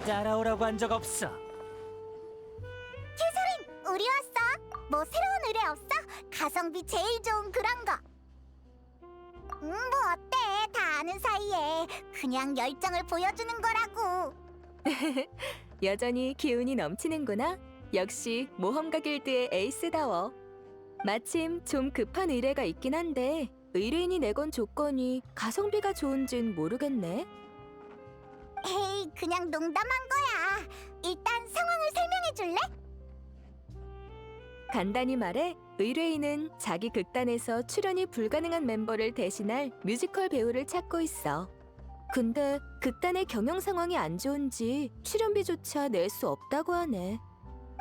따라오라고 한 적 없어. 우리 왔어. 뭐 새로운 의뢰 없어? 가성비 제일 좋은 그런 거. 뭐 어때? 다 아는 사이에 그냥 열정을 보여주는 거라고. 여전히 기운이 넘치는구나. 역시 모험가 길드의 에이스다워. 마침 좀 급한 의뢰가 있긴 한데 의뢰인이 내건 조건이 가성비가 좋은진 모르겠네. 에이, 그냥 농담한 거야. 일단 상황을 설명해 줄래? 간단히 말해 의뢰인은 자기 극단에서 출연이 불가능한 멤버를 대신할 뮤지컬 배우를 찾고 있어. 근데 극단의 경영 상황이 안 좋은지 출연비조차 낼 수 없다고 하네.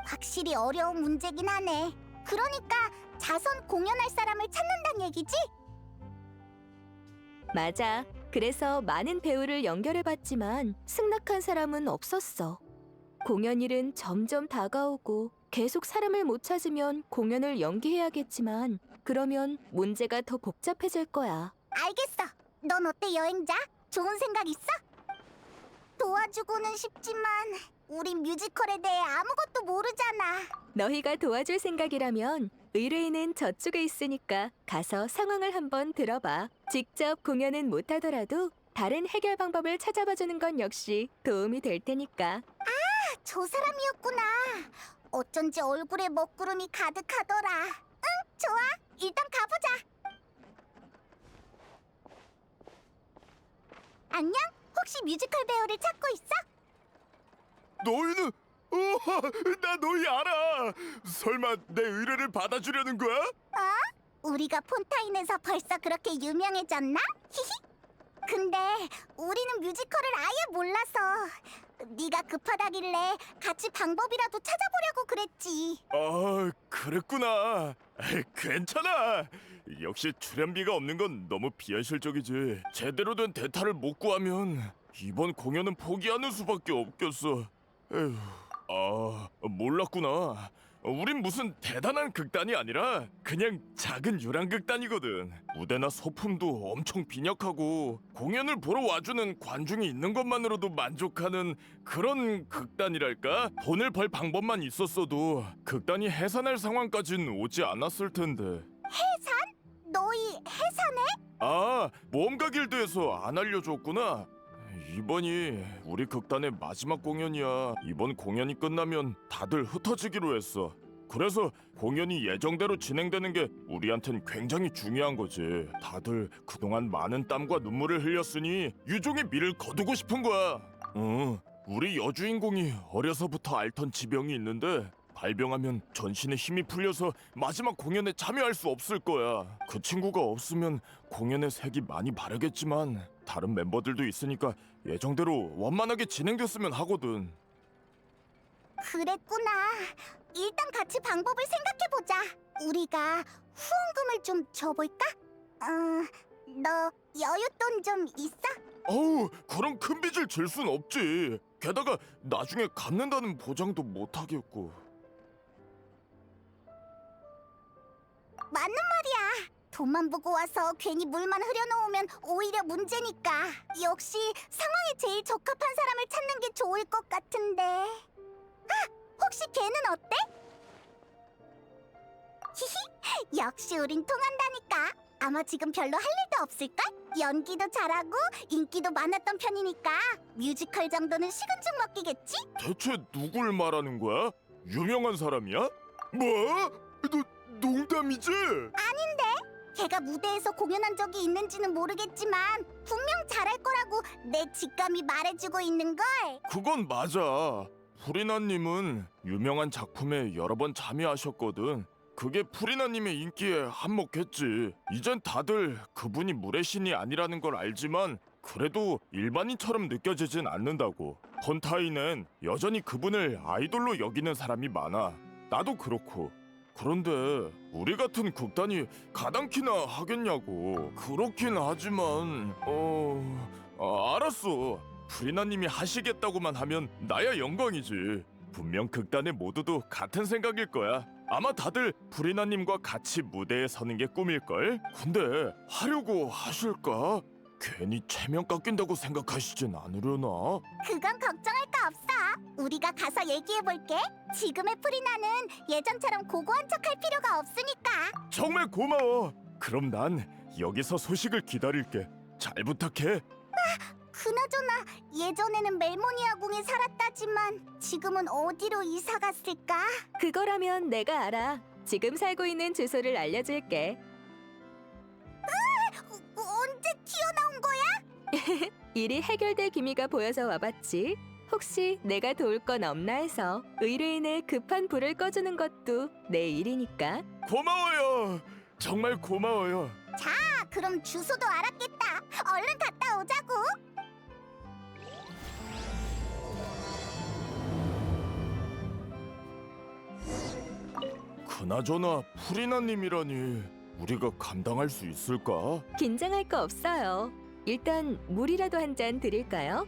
확실히 어려운 문제긴 하네. 그러니까 자선 공연할 사람을 찾는단 얘기지? 맞아. 그래서 많은 배우를 연결해봤지만 승낙한 사람은 없었어. 공연일은 점점 다가오고 계속 사람을 못 찾으면 공연을 연기해야겠지만 그러면 문제가 더 복잡해질 거야. 알겠어. 넌 어때, 여행자? 좋은 생각 있어? 도와주고는 싶지만 우린 뮤지컬에 대해 아무것도 모르잖아. 너희가 도와줄 생각이라면 의뢰인은 저쪽에 있으니까 가서 상황을 한번 들어봐. 직접 공연은 못하더라도 다른 해결 방법을 찾아봐주는 건 역시 도움이 될 테니까. 저 사람이었구나. 어쩐지 얼굴에 먹구름이 가득하더라. 응, 좋아. 일단 가보자. 안녕? 혹시 뮤지컬 배우를 찾고 있어? 너희는 나 너희 알아. 설마 내 의뢰를 받아주려는 거야? 우리가 폰타인에서 벌써 그렇게 유명해졌나? 히히. 근데 우리는 뮤지컬을 아예 몰라서 네가 급하다길래 같이 방법이라도 찾아보려고 그랬지. 아, 그랬구나. 에이, 괜찮아. 역시 출연비가 없는 건 너무 비현실적이지. 제대로 된 대타를 못 구하면 이번 공연은 포기하는 수밖에 없겠어. 에휴, 몰랐구나. 우린 무슨 대단한 극단이 아니라 그냥 작은 유랑극단이거든. 무대나 소품도 엄청 빈약하고 공연을 보러 와주는 관중이 있는 것만으로도 만족하는 그런 극단이랄까? 돈을 벌 방법만 있었어도 극단이 해산할 상황까진 오지 않았을 텐데. 너희 해산해? 아, 모험가 길드에서 안 알려줬구나. 이번이 우리 극단의 마지막 공연이야. 이번 공연이 끝나면 다들 흩어지기로 했어. 그래서 공연이 예정대로 진행되는 게 우리한텐 굉장히 중요한 거지. 다들 그동안 많은 땀과 눈물을 흘렸으니 유종의 미를 거두고 싶은 거야. 우리 여주인공이 어려서부터 앓던 지병이 있는데 발병하면 전신에 힘이 풀려서 마지막 공연에 참여할 수 없을 거야. 그 친구가 없으면 공연의 색이 많이 바르겠지만 다른 멤버들도 있으니까 예정대로 원만하게 진행됐으면 하거든. 그랬구나. 일단 같이 방법을 생각해보자. 우리가 후원금을 좀 줘볼까? 너 여윳돈 좀 있어? 어우, 그런 큰 빚을 질 순 없지. 게다가 나중에 갚는다는 보장도 못 하겠고. 맞는 말이야. 돈만 보고 와서 괜히 물만 흐려놓으면 오히려 문제니까. 역시 상황에 제일 적합한 사람을 찾는 게 좋을 것 같은데. 혹시 걔는 어때? 히히, 역시 우린 통한다니까. 아마 지금 별로 할 일도 없을걸? 연기도 잘하고 인기도 많았던 편이니까 뮤지컬 정도는 식은 죽 먹기겠지? 대체 누굴 말하는 거야? 유명한 사람이야? 뭐? 농담이지? 걔가 무대에서 공연한 적이 있는지는 모르겠지만 분명 잘할 거라고 내 직감이 말해주고 있는걸. 그건 맞아. 프리나님은 유명한 작품에 여러 번 참여하셨거든. 그게 프리나님의 인기에 한몫했지. 이젠 다들 그분이 물의 신이 아니라는 걸 알지만 그래도 일반인처럼 느껴지진 않는다고. 폰타인엔 여전히 그분을 아이돌로 여기는 사람이 많아. 나도 그렇고. 그런데 우리 같은 극단이 가당키나 하겠냐고. 그렇긴 하지만 알았어. 프리나님이 하시겠다고만 하면 나야 영광이지. 분명 극단의 모두도 같은 생각일 거야. 아마 다들 프리나님과 같이 무대에 서는 게 꿈일걸? 근데 하려고 하실까? 괜히 체면 깎인다고 생각하시진 않으려나? 그건 걱정할 거 없어. 우리가 가서 얘기해볼게. 지금의 프리나는 예전처럼 고고한 척할 필요가 없으니까. 정말 고마워. 그럼 난 여기서 소식을 기다릴게. 잘 부탁해. 그나저나 예전에는 멜모니아 궁에 살았다지만 지금은 어디로 이사 갔을까? 그거라면 내가 알아. 지금 살고 있는 주소를 알려줄게. 언제 튀어나온 거야? 일이 해결될 기미가 보여서 와봤지. 혹시 내가 도울 건 없나 해서 의뢰인의 급한 불을 꺼주는 것도 내 일이니까. 고마워요. 정말 고마워요. 그럼 주소도 알았겠다. 얼른 갔다 오자고. 그나저나 프리나님이라니 우리가 감당할 수 있을까? 긴장할 거 없어요. 일단 물이라도 한 잔 드릴까요?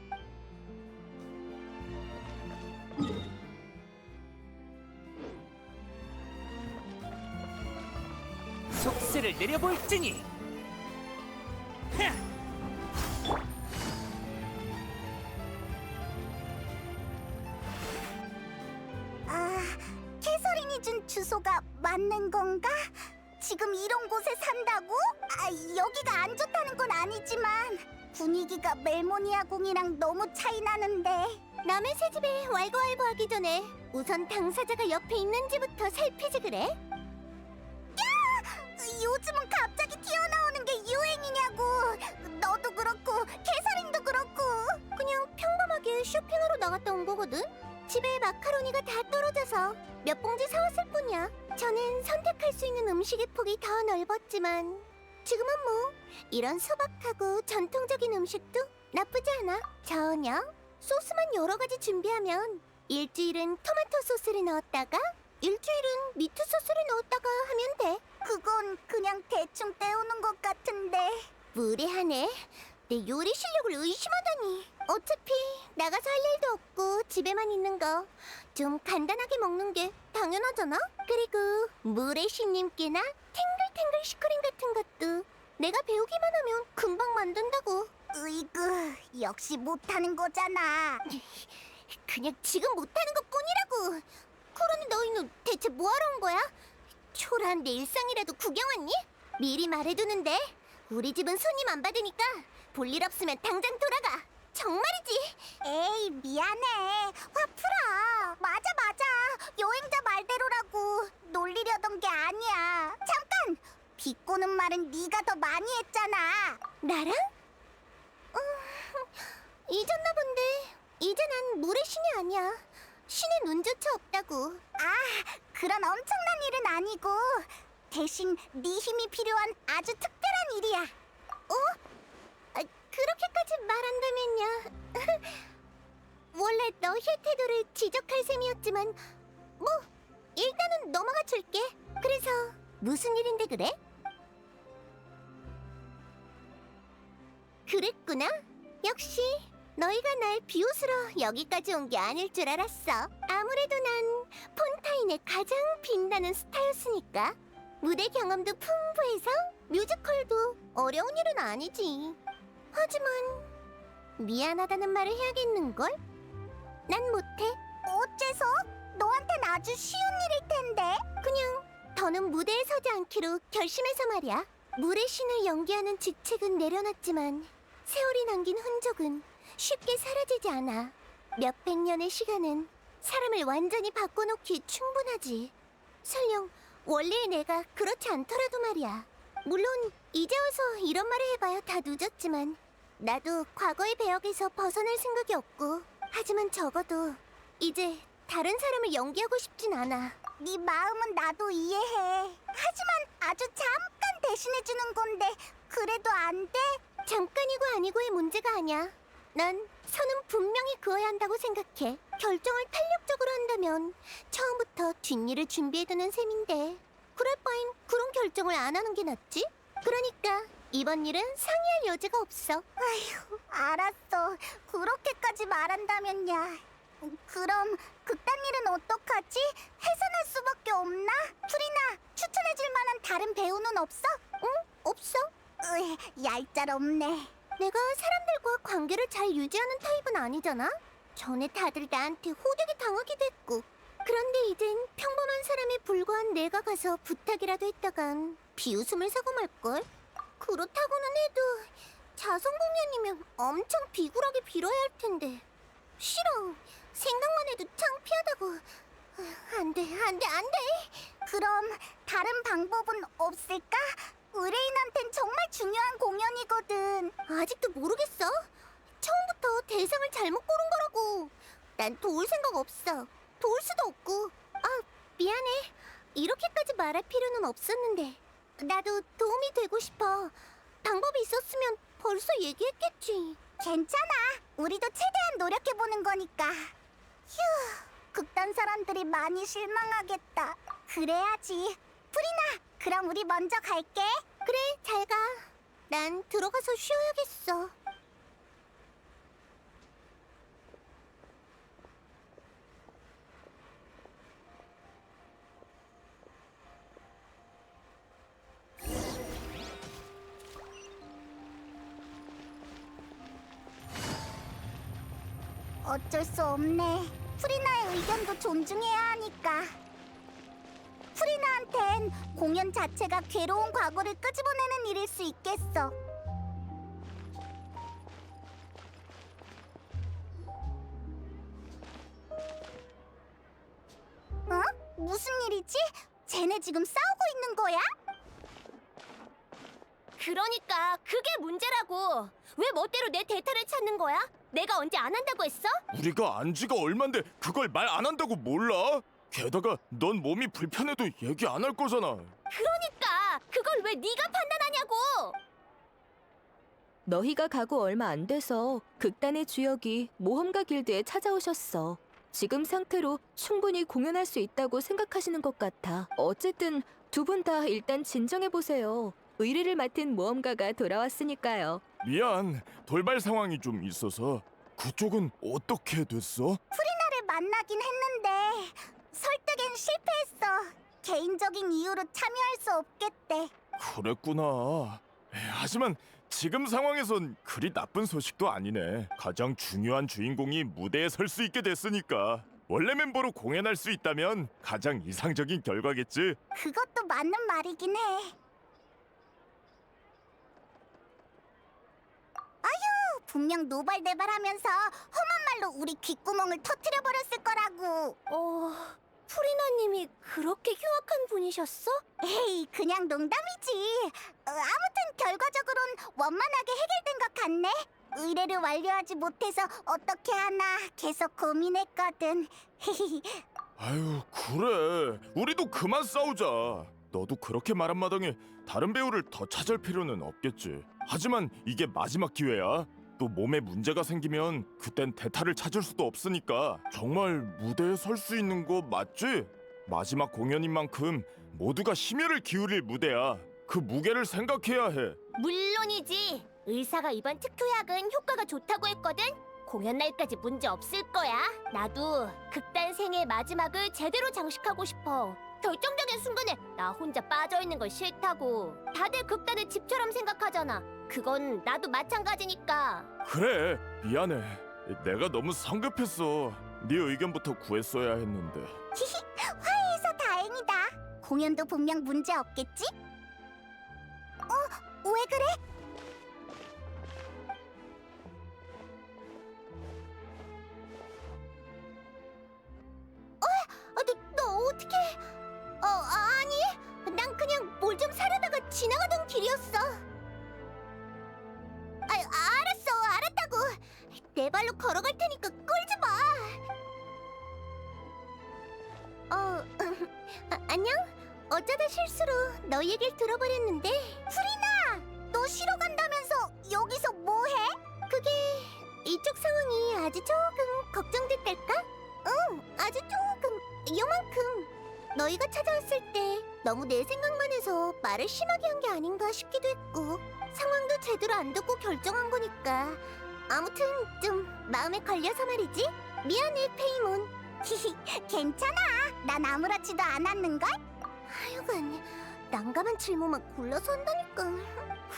속세를 내려볼지니. 아, 캐서린이 준 주소가 맞는 건가? 지금 이런 곳에 산다고? 여기가 안 좋다는 건 아니지만 분위기가 멜모니아 궁이랑 너무 차이 나는데. 남의 새 집에 왈가왈부하기 전에 우선 당사자가 옆에 있는지부터 살피지 그래? 요즘은 갑자기 튀어나오는 게 유행이냐고. 너도 그렇고 캐서린도 그렇고. 그냥 평범하게 쇼핑하러 나갔다 온 거거든. 집에 마카로니가 다 떨어져서 몇 봉지 사왔을 뿐이야. 저는 선택할 수 있는 음식의 폭이 더 넓었지만 지금은 뭐 이런 소박하고 전통적인 음식도 나쁘지 않아. 전혀. 소스만 여러 가지 준비하면 일주일은 토마토 소스를 넣었다가 일주일은 미트 소스를 넣었다가 하면 돼. 그건 그냥 대충 때우는 것 같은데. 무례하네. 내 요리 실력을 의심하다니. 어차피 나가서 할 일도 없고 집에만 있는 거 좀 간단하게 먹는 게 당연하잖아. 그리고 무례시님께나 탱글탱글 슈크림 같은 것도 내가 배우기만 하면 금방 만든다고. 으이그, 역시 못하는 거잖아. 그냥 지금 못하는 것뿐이라고. 그러니 너희는 대체 뭐하러 온 거야? 초라한 내 일상이라도 구경 왔니? 미리 말해두는데 우리 집은 손님 안 받으니까 볼일 없으면 당장 돌아가. 정말이지. 에이, 미안해. 화 풀어. 맞아. 여행자 말대로라고. 놀리려던 게 아니야. 잠깐! 비꼬는 말은 네가 더 많이 했잖아. 나랑? 잊었나 본데 이제 난 물의 신이 아니야. 신의 눈조차 없다고. 그런 엄청난 일은 아니고 대신 네 힘이 필요한 아주 특별한 일이야. 그렇게까지 말한다면야. 원래 너희의 태도를 지적할 셈이었지만 뭐 일단은 넘어가 줄게. 그래서 무슨 일인데 그래? 그랬구나. 역시 너희가 날 비웃으러 여기까지 온 게 아닐 줄 알았어. 아무래도 난 폰타인의 가장 빛나는 스타였으니까. 무대 경험도 풍부해서 뮤지컬도 어려운 일은 아니지. 하지만 미안하다는 말을 해야겠는걸? 난 못해. 어째서? 너한텐 아주 쉬운 일일 텐데. 그냥 더는 무대에 서지 않기로 결심해서 말이야. 물의 신을 연기하는 직책은 내려놨지만 세월이 남긴 흔적은 쉽게 사라지지 않아. 몇백 년의 시간은 사람을 완전히 바꿔놓기 충분하지. 설령 원래의 내가 그렇지 않더라도 말이야. 물론 이제 와서 이런 말을 해봐야 다 늦었지만 나도 과거의 배역에서 벗어날 생각이 없고. 하지만 적어도 이제 다른 사람을 연기하고 싶진 않아. 네 마음은 나도 이해해. 하지만 아주 잠깐 대신해주는 건데 그래도 안 돼? 잠깐이고 아니고의 문제가 아니야. 난 선은 분명히 그어야 한다고 생각해. 결정을 탄력적으로 한다면 처음부터 뒷일을 준비해두는 셈인데 그럴 바엔 그런 결정을 안 하는 게 낫지? 그러니까 이번 일은 상의할 여지가 없어. 아휴, 알았어. 그렇게까지 말한다면야. 그럼 그딴 일은 어떡하지? 해산할 수밖에 없나? 프리나, 추천해줄 만한 다른 배우는 없어? 응? 없어. 얄짤없네. 내가 사람들과 관계를 잘 유지하는 타입은 아니잖아? 전에 다들 나한테 호되게 당하기도 했고. 그런데 이젠 평범한 사람에 불과한 내가 가서 부탁이라도 했다간 비웃음을 사고 말걸? 그렇다고는 해도 자성공연이면 엄청 비굴하게 빌어야 할 텐데. 싫어. 생각만 해도 창피하다고. 안 돼. 그럼 다른 방법은 없을까? 의뢰인한텐 정말 중요한 공연이거든. 아직도 모르겠어? 처음부터 대상을 잘못 고른 거라고. 난 도울 생각 없어. 도울 수도 없고. 미안해. 이렇게까지 말할 필요는 없었는데. 나도 도움이 되고 싶어. 방법이 있었으면 벌써 얘기했겠지. 괜찮아. 우리도 최대한 노력해보는 거니까. 휴, 극단 사람들이 많이 실망하겠다. 그래야지. 프리나, 그럼 우리 먼저 갈게. 그래, 잘 가. 난 들어가서 쉬어야겠어. 어쩔 수 없네. 프리나의 의견도 존중해야 하니까. 프리나한텐 공연 자체가 괴로운 과거를 끄집어내는 일일 수 있겠어. 무슨 일이지? 쟤네 지금 싸우고 있는 거야? 그러니까 그게 문제라고. 왜 멋대로 내 데이터를 찾는 거야? 내가 언제 안 한다고 했어? 우리가 안 지가 얼만데 그걸 말 안 한다고 몰라? 게다가 넌 몸이 불편해도 얘기 안 할 거잖아. 그러니까 그걸 왜 네가 판단하냐고. 너희가 가고 얼마 안 돼서 극단의 주역이 모험가 길드에 찾아오셨어. 지금 상태로 충분히 공연할 수 있다고 생각하시는 것 같아. 어쨌든 두 분 다 일단 진정해보세요. 의뢰를 맡은 모험가가 돌아왔으니까요. 미안, 돌발 상황이 좀 있어서. 그쪽은 어떻게 됐어? 프리나를 만나긴 했는데 설득엔 실패했어. 개인적인 이유로 참여할 수 없겠대. 그랬구나. 하지만 지금 상황에선 그리 나쁜 소식도 아니네. 가장 중요한 주인공이 무대에 설 수 있게 됐으니까. 원래 멤버로 공연할 수 있다면 가장 이상적인 결과겠지. 그것도 맞는 말이긴 해. 아휴, 분명 노발대발하면서 험한 말로 우리 귓구멍을 터트려버렸을 거라고. 프리나님이 그렇게 흉악한 분이셨어? 에이, 그냥 농담이지. 아무튼 결과적으로는 원만하게 해결된 것 같네. 의뢰를 완료하지 못해서 어떻게 하나 계속 고민했거든. 아유, 그래. 우리도 그만 싸우자. 너도 그렇게 말한 마당에 다른 배우를 더 찾을 필요는 없겠지. 하지만 이게 마지막 기회야. 또 몸에 문제가 생기면 그땐 대타를 찾을 수도 없으니까. 정말 무대에 설 수 있는 거 맞지? 마지막 공연인 만큼 모두가 심혈을 기울일 무대야. 그 무게를 생각해야 해. 물론이지. 의사가 이번 특효약은 효과가 좋다고 했거든. 공연 날까지 문제 없을 거야. 나도 극단 생의 마지막을 제대로 장식하고 싶어. 결정적인 순간에 나 혼자 빠져있는 건 싫다고. 다들 극단을 집처럼 생각하잖아. 그건 나도 마찬가지니까. 그래, 미안해. 내가 너무 성급했어. 네 의견부터 구했어야 했는데. 화해해서 다행이다. 공연도 분명 문제 없겠지? 왜 그래? 너 어떻게? 아니, 난 그냥 뭘 좀 사려다가 지나가던 길이었어. 알았다고. 내 발로 걸어갈 테니까 끌지 마. 안녕? 어쩌다 실수로 너 얘기를 들어버렸는데. 프리나, 너 쉬러 간다면서 여기서 뭐해? 그게 이쪽 상황이 아주 조금 걱정됐달까? 응, 아주 조금, 요만큼. 너희가 찾아왔을 때 너무 내 생각만 해서 말을 심하게 한 게 아닌가 싶기도 했고, 상황도 제대로 안 듣고 결정한 거니까. 아무튼 좀 마음에 걸려서 말이지. 미안해, 페이몬. 괜찮아. 난 아무렇지도 않았는걸? 하여간 난감한 질문만 골라서 한다니까.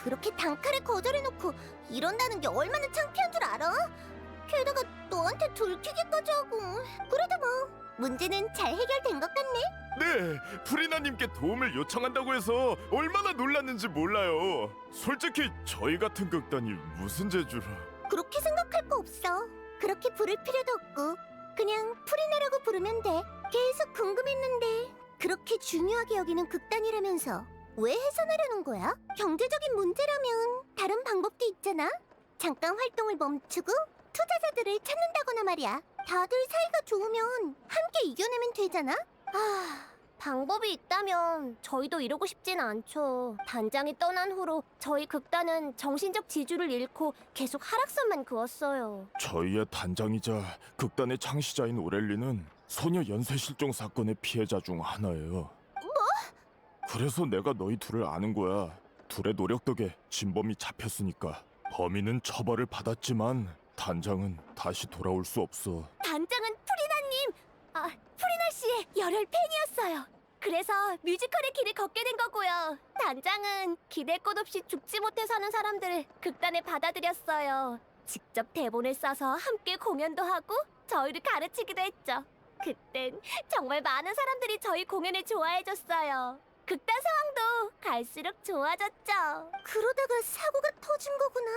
그렇게 단칼에 거절해놓고 이런다는 게 얼마나 창피한 줄 알아? 게다가 너한테 들키기까지 하고. 그래도 뭐 문제는 잘 해결된 것 같네. 네, 프리나님께 도움을 요청한다고 해서 얼마나 놀랐는지 몰라요. 솔직히 저희 같은 극단이 무슨 재주라. 그렇게 생각할 거 없어. 그렇게 부를 필요도 없고 그냥 프리나라고 부르면 돼. 계속 궁금했는데 그렇게 중요하게 여기는 극단이라면서 왜 해산하려는 거야? 경제적인 문제라면 다른 방법도 있잖아. 잠깐 활동을 멈추고 투자자들을 찾는다거나 말이야. 다들 사이가 좋으면 함께 이겨내면 되잖아. 방법이 있다면 저희도 이러고 싶진 않죠. 단장이 떠난 후로 저희 극단은 정신적 지주를 잃고 계속 하락선만 그었어요. 저희의 단장이자 극단의 창시자인 오렐리는 소녀 연쇄 실종 사건의 피해자 중 하나예요. 그래서 내가 너희 둘을 아는 거야. 둘의 노력 덕에 진범이 잡혔으니까. 범인은 처벌을 받았지만 단장은 다시 돌아올 수 없어. 단장은 프리나 씨의 열혈 팬이었어요. 그래서 뮤지컬의 길을 걷게 된 거고요. 단장은 기댈 것 없이 죽지 못해 사는 사람들을 극단에 받아들였어요. 직접 대본을 써서 함께 공연도 하고 저희를 가르치기도 했죠. 그땐 정말 많은 사람들이 저희 공연을 좋아해줬어요. 극단 상황도 갈수록 좋아졌죠. 그러다가 사고가 터진 거구나.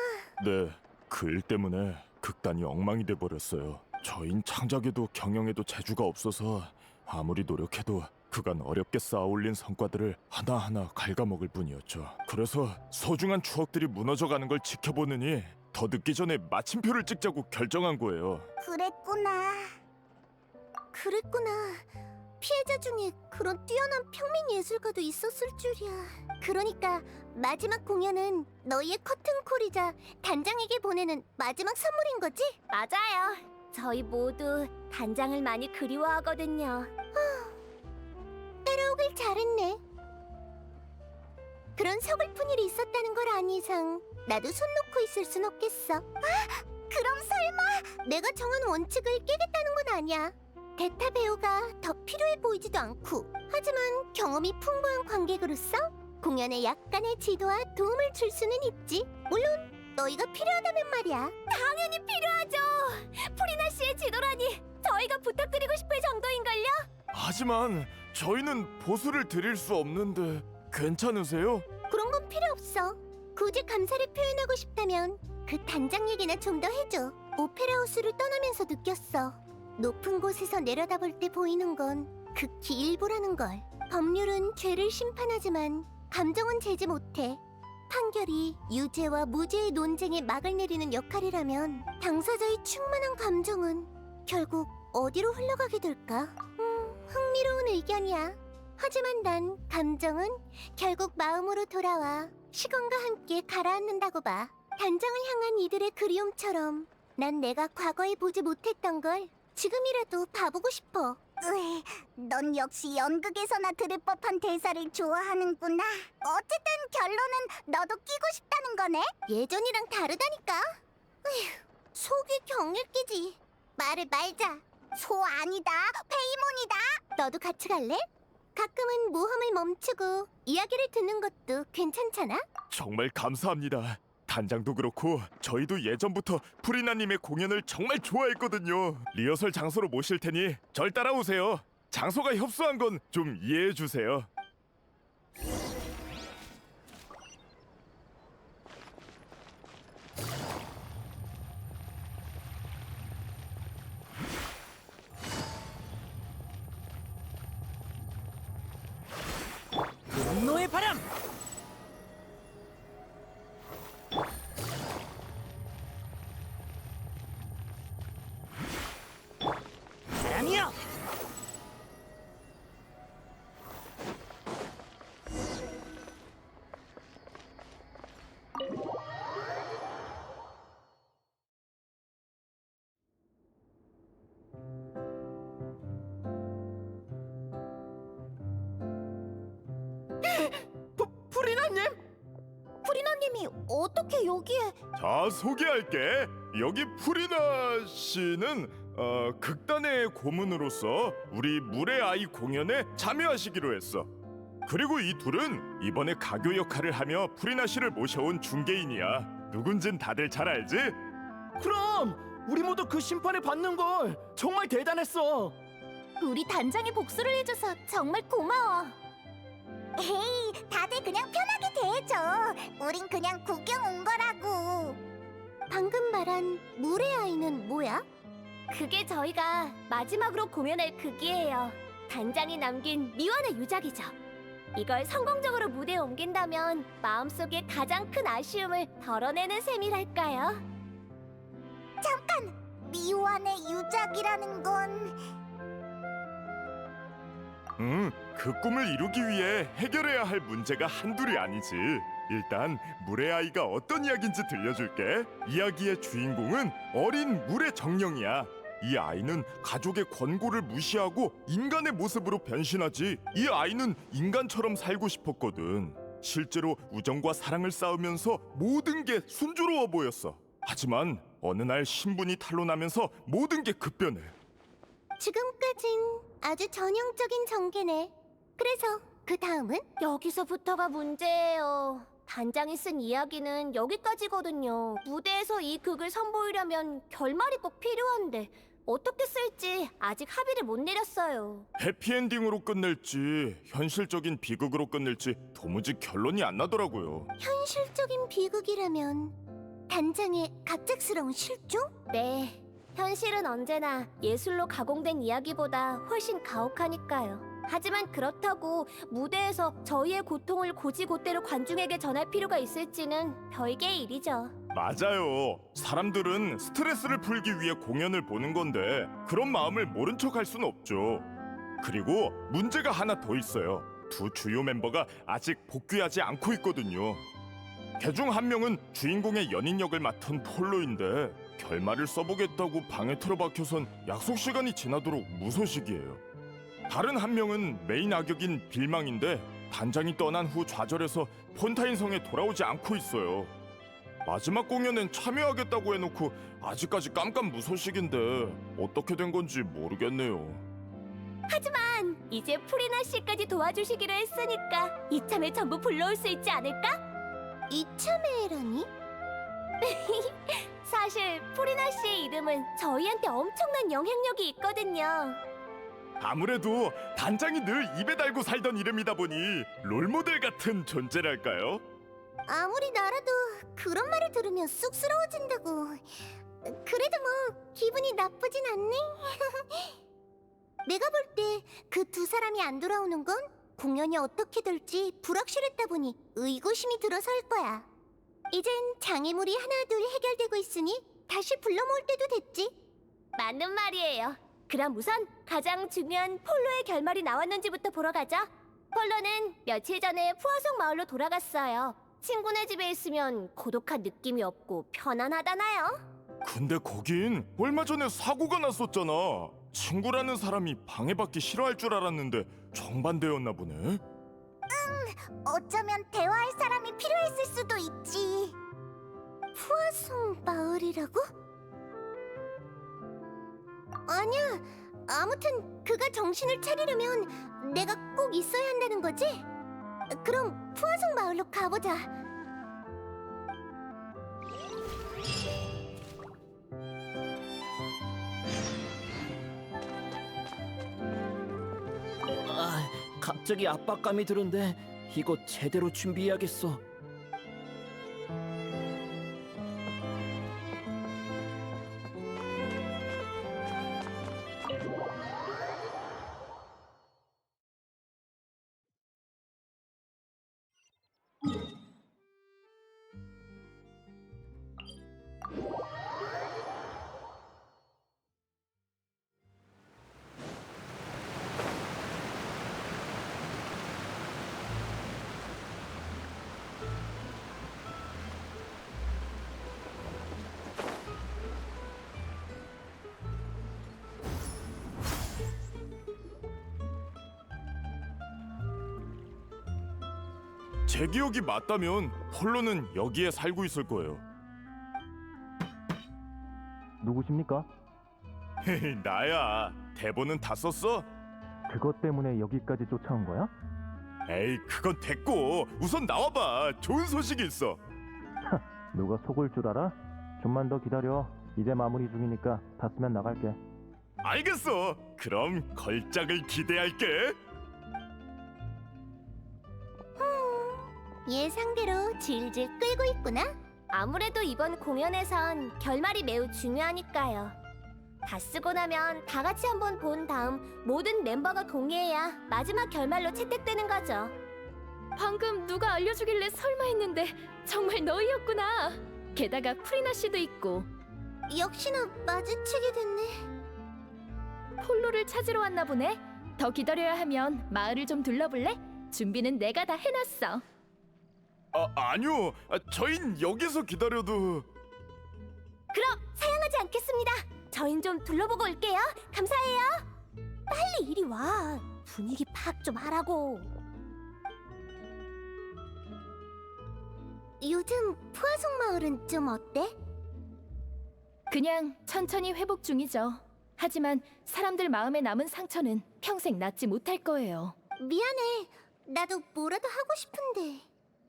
네, 그 일 때문에 극단이 엉망이 돼버렸어요. 저흰 창작에도 경영에도 재주가 없어서 아무리 노력해도 그간 어렵게 쌓아올린 성과들을 하나하나 갉아먹을 뿐이었죠. 그래서 소중한 추억들이 무너져가는 걸 지켜보느니 더 늦기 전에 마침표를 찍자고 결정한 거예요. 그랬구나. 피해자 중에 그런 뛰어난 평민 예술가도 있었을 줄이야. 그러니까 마지막 공연은 너희의 커튼콜이자 단장에게 보내는 마지막 선물인 거지? 맞아요. 저희 모두 단장을 많이 그리워하거든요. 따라오길 잘했네. 그런 서글픈 일이 있었다는 걸 안 이상 나도 손 놓고 있을 순 없겠어. 그럼 설마 내가 정한 원칙을 깨겠다는 건 아니야. 대타 배우가 더 필요해 보이지도 않고, 하지만 경험이 풍부한 관객으로서 공연에 약간의 지도와 도움을 줄 수는 있지. 물론 너희가 필요하다면 말이야. 당연히 필요하죠. 프리나 씨의 지도라니 저희가 부탁드리고 싶을 정도인걸요. 하지만 저희는 보수를 드릴 수 없는데 괜찮으세요? 그런 건 필요 없어. 굳이 감사를 표현하고 싶다면 그 단장 얘기나 좀 더 해줘. 오페라 하우스를 떠나면서 느꼈어. 높은 곳에서 내려다볼 때 보이는 건 극히 일부라는 걸. 법률은 죄를 심판하지만 감정은 재지 못해. 판결이 유죄와 무죄의 논쟁에 막을 내리는 역할이라면 당사자의 충만한 감정은 결국 어디로 흘러가게 될까? 흥미로운 의견이야. 하지만 난 감정은 결국 마음으로 돌아와 시간과 함께 가라앉는다고 봐. 단장을 향한 이들의 그리움처럼 난 내가 과거에 보지 못했던 걸 지금이라도 봐보고 싶어. 으이, 넌 역시 연극에서나 들을 법한 대사를 좋아하는구나. 어쨌든 결론은 너도 끼고 싶다는 거네. 예전이랑 다르다니까. 으휴, 속이 경일 끼지. 말을 말자. 소 아니다, 페이몬이다. 너도 같이 갈래? 가끔은 모험을 멈추고 이야기를 듣는 것도 괜찮잖아? 정말 감사합니다. 단장도 그렇고 저희도 예전부터 프리나님의 공연을 정말 좋아했거든요. 리허설 장소로 모실 테니 절 따라오세요. 장소가 협소한 건 좀 이해해 주세요. 분노의 바람! 바람이여! 프리나님이 어떻게 여기에... 자, 소개할게. 여기 프리나 씨는 극단의 고문으로서 우리 물의 아이 공연에 참여하시기로 했어. 그리고 이 둘은 이번에 가교 역할을 하며 프리나 씨를 모셔온 중개인이야. 누군진 다들 잘 알지? 그럼 우리 모두 그 심판을 받는 걸 정말 대단했어. 우리 단장이 복수를 해줘서 정말 고마워. 에이, 다들 그냥 편하게 대해줘. 우린 그냥 구경 온 거라고. 방금 말한 물의 아이는 뭐야? 그게 저희가 마지막으로 공연할 극이에요. 단장이 남긴 미완의 유작이죠. 이걸 성공적으로 무대에 옮긴다면 마음속에 가장 큰 아쉬움을 덜어내는 셈이랄까요? 미완의 유작이라는 건 그 꿈을 이루기 위해 해결해야 할 문제가 한둘이 아니지. 일단 물의 아이가 어떤 이야기인지 들려줄게. 이야기의 주인공은 어린 물의 정령이야. 이 아이는 가족의 권고를 무시하고 인간의 모습으로 변신하지. 이 아이는 인간처럼 살고 싶었거든. 실제로 우정과 사랑을 쌓으면서 모든 게 순조로워 보였어. 하지만 어느 날 신분이 탄로나면서 모든 게 급변해. 지금까진 아주 전형적인 전개네. 그래서 그 다음은? 여기서부터가 문제예요. 단장이 쓴 이야기는 여기까지거든요. 무대에서 이 극을 선보이려면 결말이 꼭 필요한데 어떻게 쓸지 아직 합의를 못 내렸어요. 해피엔딩으로 끝낼지 현실적인 비극으로 끝낼지 도무지 결론이 안 나더라고요. 현실적인 비극이라면 단장의 갑작스러운 실종? 네, 현실은 언제나 예술로 가공된 이야기보다 훨씬 가혹하니까요. 하지만 그렇다고 무대에서 저희의 고통을 곧이곧대로 관중에게 전할 필요가 있을지는 별개의 일이죠. 맞아요. 사람들은 스트레스를 풀기 위해 공연을 보는 건데 그런 마음을 모른 척 할 순 없죠. 그리고 문제가 하나 더 있어요. 두 주요 멤버가 아직 복귀하지 않고 있거든요. 걔중 한 명은 주인공의 연인 역을 맡은 폴로인데 결말을 써보겠다고 방에 틀어박혀선 약속 시간이 지나도록 무소식이에요. 다른 한 명은 메인 악역인 빌망인데 단장이 떠난 후 좌절해서 폰타인 성에 돌아오지 않고 있어요. 마지막 공연엔 참여하겠다고 해놓고 아직까지 깜깜무소식인데 어떻게 된 건지 모르겠네요. 하지만 이제 프리나 씨까지 도와주시기로 했으니까 이참에 전부 불러올 수 있지 않을까? 이참에라니? 사실 프리나 씨의 이름은 저희한테 엄청난 영향력이 있거든요. 아무래도 단장이 늘 입에 달고 살던 이름이다 보니 롤모델 같은 존재랄까요? 아무리 나라도 그런 말을 들으면 쑥스러워진다고. 그래도 뭐 기분이 나쁘진 않네. 내가 볼 때 그 두 사람이 안 돌아오는 건 공연이 어떻게 될지 불확실했다 보니 의구심이 들어서일 거야. 이젠 장애물이 하나둘 해결되고 있으니 다시 불러 모을 때도 됐지. 맞는 말이에요. 그럼 우선 가장 중요한 폴로의 결말이 나왔는지부터 보러 가죠. 폴로는 며칠 전에 푸아송 마을로 돌아갔어요. 친구네 집에 있으면 고독한 느낌이 없고 편안하다나요? 근데 거긴 얼마 전에 사고가 났었잖아. 친구라는 사람이 방해받기 싫어할 줄 알았는데 정반대였나 보네. 어쩌면 대화할 사람이 필요했을 수도 있지. 푸아송 마을이라고? 아니야. 아무튼 그가 정신을 차리려면 내가 꼭 있어야 한다는 거지? 그럼 푸아송 마을로 가보자. 아, 갑자기 압박감이 드는데 이거 제대로 준비해야겠어. 제 기억이 맞다면 폴로는 여기에 살고 있을 거예요. 누구십니까? 나야. 대본은 다 썼어? 그것 때문에 여기까지 쫓아온 거야? 에이, 그건 됐고 우선 나와봐. 좋은 소식이 있어. 누가 속을 줄 알아? 좀만 더 기다려. 이제 마무리 중이니까 다 쓰면 나갈게. 알겠어. 그럼 걸작을 기대할게. 예상대로 질질 끌고 있구나. 아무래도 이번 공연에선 결말이 매우 중요하니까요. 다 쓰고 나면 다 같이 한번 본 다음 모든 멤버가 동의해야 마지막 결말로 채택되는 거죠. 방금 누가 알려주길래 설마 했는데 정말 너희였구나. 게다가 프리나 씨도 있고. 역시나 마주치게 됐네. 폴로를 찾으러 왔나 보네. 더 기다려야 하면 마을을 좀 둘러볼래? 준비는 내가 다 해놨어. 아니요. 저흰 여기서 기다려도. 그럼 사양하지 않겠습니다. 저흰 좀 둘러보고 올게요. 감사해요. 빨리 이리 와. 분위기 파악 좀 하라고. 요즘 푸아송 마을은 좀 어때? 그냥 천천히 회복 중이죠. 하지만 사람들 마음에 남은 상처는 평생 낫지 못할 거예요. 미안해. 나도 뭐라도 하고 싶은데.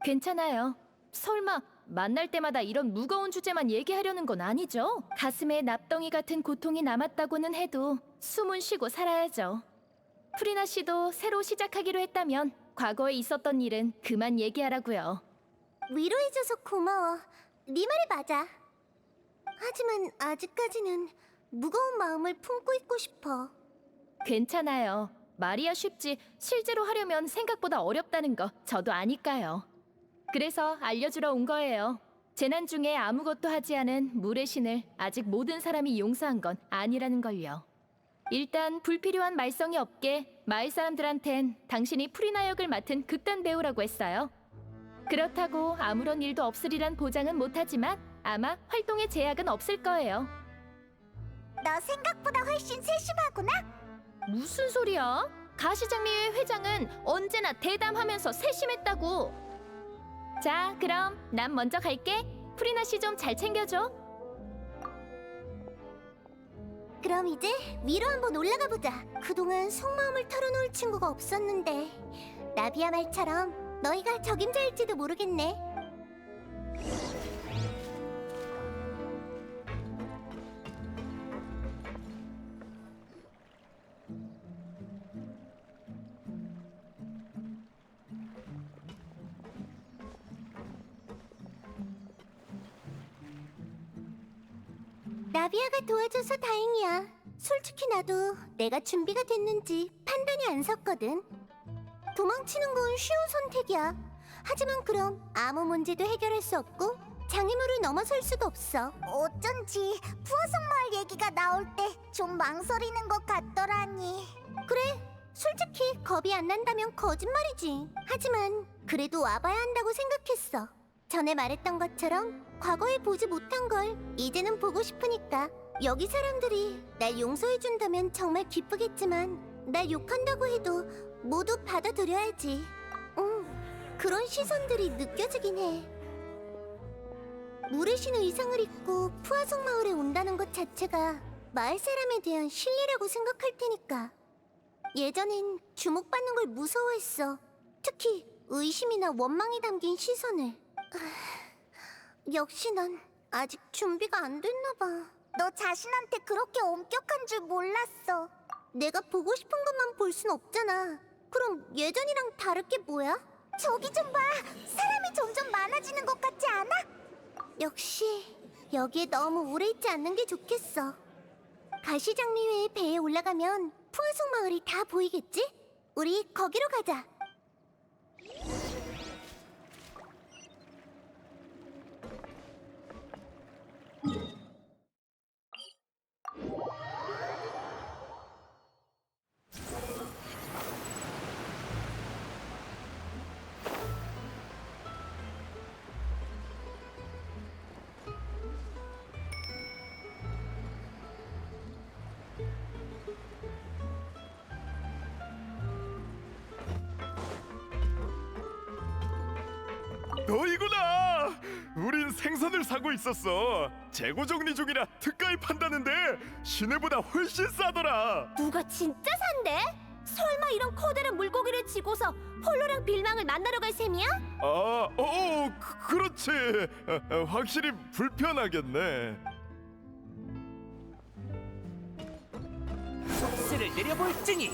괜찮아요. 설마 만날 때마다 이런 무거운 주제만 얘기하려는 건 아니죠? 가슴에 납덩이 같은 고통이 남았다고는 해도 숨은 쉬고 살아야죠. 프리나 씨도 새로 시작하기로 했다면 과거에 있었던 일은 그만 얘기하라고요. 위로해줘서 고마워. 네 말이 맞아. 하지만 아직까지는 무거운 마음을 품고 있고 싶어. 괜찮아요. 말이야 쉽지 실제로 하려면 생각보다 어렵다는 거 저도 아니까요. 그래서 알려주러 온 거예요. 재난 중에 아무것도 하지 않은 물의 신을 아직 모든 사람이 용서한 건 아니라는 걸요. 일단 불필요한 말썽이 없게 마을 사람들한텐 당신이 프리나 역을 맡은 극단 배우라고 했어요. 그렇다고 아무런 일도 없으리란 보장은 못하지만 아마 활동에 제약은 없을 거예요. 너 생각보다 훨씬 세심하구나. 무슨 소리야? 가시장미회 회장은 언제나 대담하면서 세심했다고. 자, 그럼 난 먼저 갈게. 프리나 씨 좀 잘 챙겨줘. 그럼 이제 위로 한번 올라가 보자. 그동안 속마음을 털어놓을 친구가 없었는데 나비야 말처럼 너희가 적임자일지도 모르겠네. 나비야가 도와줘서 다행이야. 솔직히 나도 내가 준비가 됐는지 판단이 안 섰거든. 도망치는 건 쉬운 선택이야. 하지만 그럼 아무 문제도 해결할 수 없고 장애물을 넘어설 수도 없어. 어쩐지 푸아송 마을 얘기가 나올 때 좀 망설이는 것 같더라니. 그래, 솔직히 겁이 안 난다면 거짓말이지. 하지만 그래도 와봐야 한다고 생각했어. 전에 말했던 것처럼 과거에 보지 못한 걸 이제는 보고 싶으니까. 여기 사람들이 날 용서해준다면 정말 기쁘겠지만 날 욕한다고 해도 모두 받아들여야지. 그런 시선들이 느껴지긴 해. 물의 신 의상을 입고 푸아송 마을에 온다는 것 자체가 마을 사람에 대한 신뢰라고 생각할 테니까. 예전엔 주목받는 걸 무서워했어. 특히 의심이나 원망이 담긴 시선을. 역시 난 아직 준비가 안 됐나 봐. 너 자신한테 그렇게 엄격한 줄 몰랐어. 내가 보고 싶은 것만 볼 순 없잖아. 그럼 예전이랑 다를 게 뭐야? 저기 좀 봐. 사람이 점점 많아지는 것 같지 않아? 역시 여기에 너무 오래 있지 않는 게 좋겠어. 가시장미회의 배에 올라가면 푸아송 마을이 다 보이겠지? 우리 거기로 가자. 너희구나. 우린 생선을 사고 있었어. 재고 정리 중이라 특가입한다는데 시내보다 훨씬 싸더라. 누가 진짜 산대? 설마 이런 커다란 물고기를 지고서 폴로랑 빌망을 만나러 갈 셈이야? 그렇지. 확실히 불편하겠네. 문제를 내려볼지니.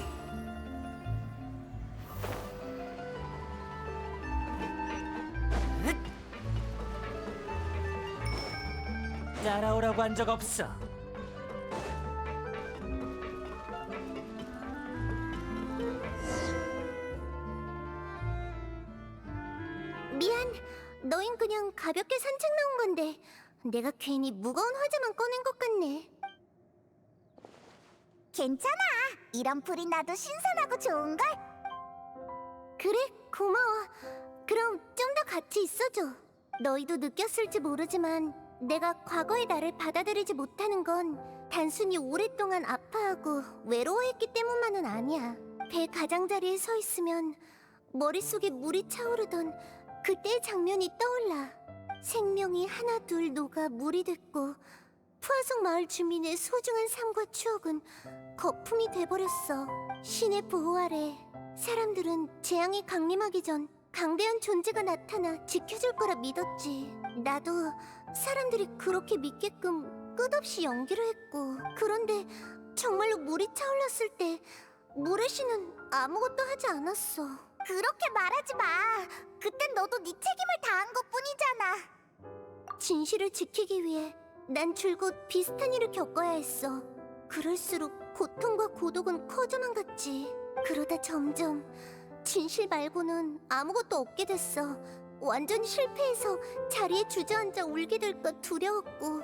따라오라고 한 적 없어. 미안, 너흰 그냥 가볍게 산책 나온 건데 내가 괜히 무거운 화제만 꺼낸 것 같네. 괜찮아. 이런 풀이 나도 신선하고 좋은걸? 그래, 고마워. 그럼 좀 더 같이 있어줘. 너희도 느꼈을지 모르지만 내가 과거의 나를 받아들이지 못하는 건 단순히 오랫동안 아파하고 외로워했기 때문만은 아니야. 배 가장자리에 서 있으면 머릿속에 물이 차오르던 그때의 장면이 떠올라. 생명이 하나둘 녹아 물이 됐고 푸아속 마을 주민의 소중한 삶과 추억은 거품이 돼버렸어. 신의 보호 아래 사람들은 재앙이 강림하기 전 강대한 존재가 나타나 지켜줄 거라 믿었지. 나도 사람들이 그렇게 믿게끔 끝없이 연기를 했고, 그런데 정말로 물이 차올랐을 때 물의 신은 아무것도 하지 않았어. 그렇게 말하지 마. 그땐 너도 네 책임을 다한 것뿐이잖아. 진실을 지키기 위해 난 줄곧 비슷한 일을 겪어야 했어. 그럴수록 고통과 고독은 커져만 갔지. 그러다 점점 진실 말고는 아무것도 없게 됐어. 완전히 실패해서 자리에 주저앉아 울게 될까 두려웠고,